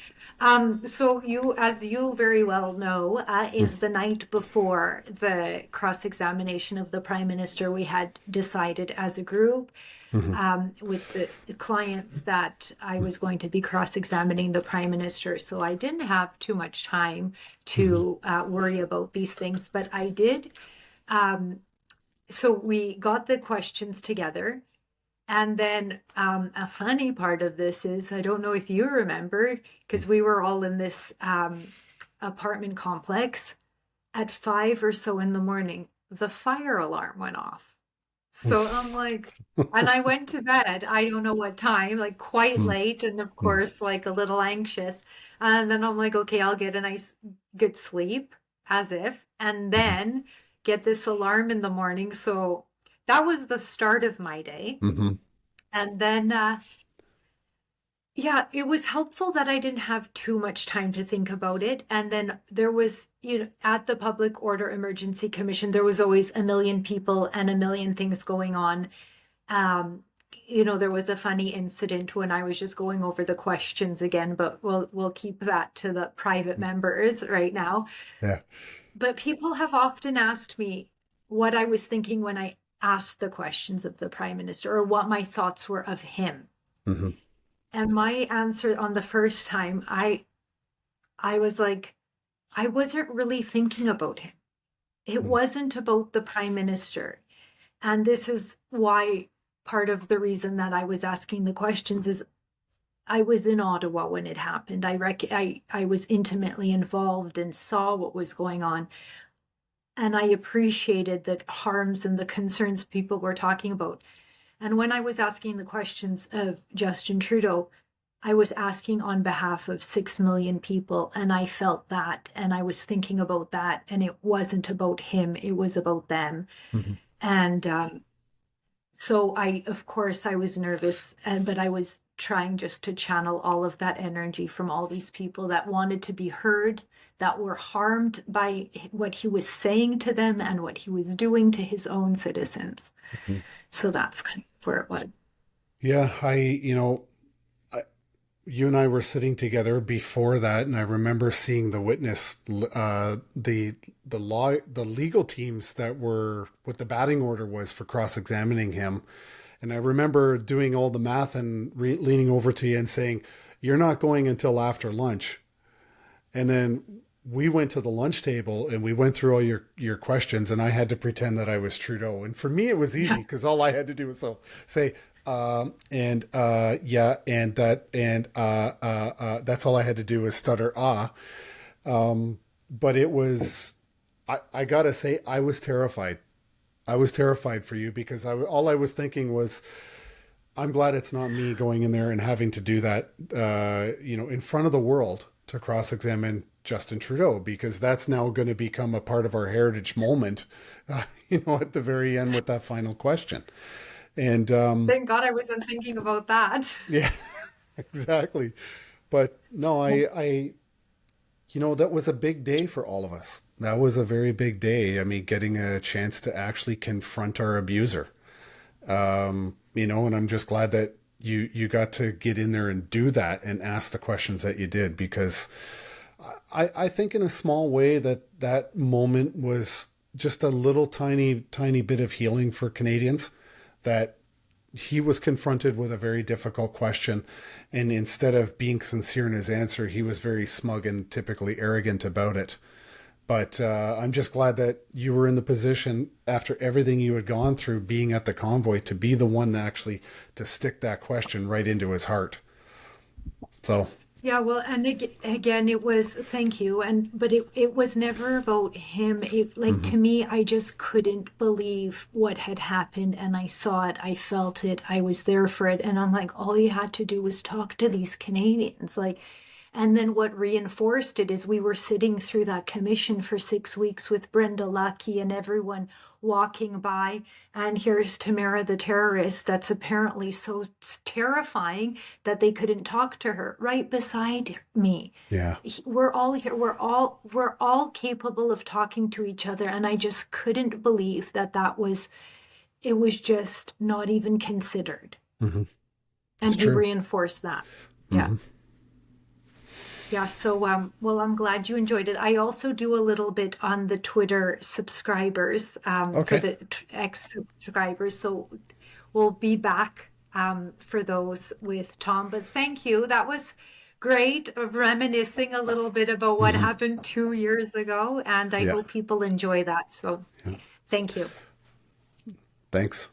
So you, as you very well know, is the night before the cross-examination of the Prime Minister, we had decided as a group, Mm-hmm. with the clients, that I was going to be cross-examining the Prime Minister. So I didn't have too much time Mm-hmm. to worry about these things, but I did. So we got the questions together. And then a funny part of this is, I don't know if you remember, because we were all in this apartment complex at 5 or so in the morning, the fire alarm went off. So I'm like, and I went to bed, I don't know what time, like quite late, and of course, like a little anxious. And then I'm like, okay, I'll get a nice, good sleep, as if, and then get this alarm in the morning. So that was the start of my day. Mm-hmm. And then, yeah, it was helpful that I didn't have too much time to think about it. And then there was, at the Public Order Emergency Commission, there was always a million people and a million things going on. Um, there was a funny incident when I was just going over the questions again, but we'll keep that to the private members right now. Yeah. But people have often asked me what I was thinking when I asked the questions of the Prime Minister, or what my thoughts were of him. Mm-hmm. And my answer on the first time, I was like, I wasn't really thinking about him. It wasn't about the Prime Minister. And this is why part of the reason that I was asking the questions is I was in Ottawa when it happened. I was intimately involved and saw what was going on. And I appreciated the harms and the concerns people were talking about. And when I was asking the questions of Justin Trudeau, I was asking on behalf of 6 million people, and I felt that, and I was thinking about that, and it wasn't about him, it was about them. Mm-hmm. And So of course, I was nervous, but I was trying just to channel all of that energy from all these people that wanted to be heard, that were harmed by what he was saying to them and what he was doing to his own citizens. Mhm. So that's kind of where it was. Yeah, you and I were sitting together before that, and I remember seeing the witness, the legal teams that were what the batting order was for cross-examining him, and I remember doing all the math and leaning over to you and saying, "You're not going until after lunch," and then we went to the lunch table and we went through all your questions, and I had to pretend that I was Trudeau. And for me, it was easy because all I had to do was say, yeah, and that, and that's all I had to do was stutter, ah. But it was, I gotta say, I was terrified. I was terrified for you because all I was thinking was, I'm glad it's not me going in there and having to do that, in front of the world to cross-examine Justin Trudeau, because that's now going to become a part of our heritage moment, at the very end with that final question. And Thank God I wasn't thinking about that. yeah, exactly. But no, that was a big day for all of us. That was a very big day. I mean, getting a chance to actually confront our abuser. And I'm just glad that you got to get in there and do that and ask the questions that you did, because I think in a small way that moment was just a little tiny bit of healing for Canadians, that he was confronted with a very difficult question, and instead of being sincere in his answer, he was very smug and typically arrogant about it. But I'm just glad that you were in the position, after everything you had gone through being at the convoy, to be the one that actually to stick that question right into his heart. So, Yeah, well, and again, it was thank you, but it was never about him. Like mhm. to me, I just couldn't believe what had happened, and I saw it, I felt it, I was there for it, and I'm like, all you had to do was talk to these Canadians, like. And then what reinforced it is we were sitting through that commission for 6 weeks with Brenda Lucky and everyone walking by. And here's Tamara, the terrorist, that's apparently so terrifying that they couldn't talk to her right beside me. Yeah. We're all here. We're all capable of talking to each other. And I just couldn't believe it was just not even considered. Hmm. It's And he true. reinforced that. Yeah. Hmm. Yeah, so well, I'm glad you enjoyed it. I also do a little bit on the Twitter subscribers, for Okay. the ex-subscribers. So we'll be back for those with Tom. But thank you. That was great of reminiscing a little bit about what Hmm. happened 2 years ago, and I Yeah. hope people enjoy that. So Yeah. thank you. Thanks.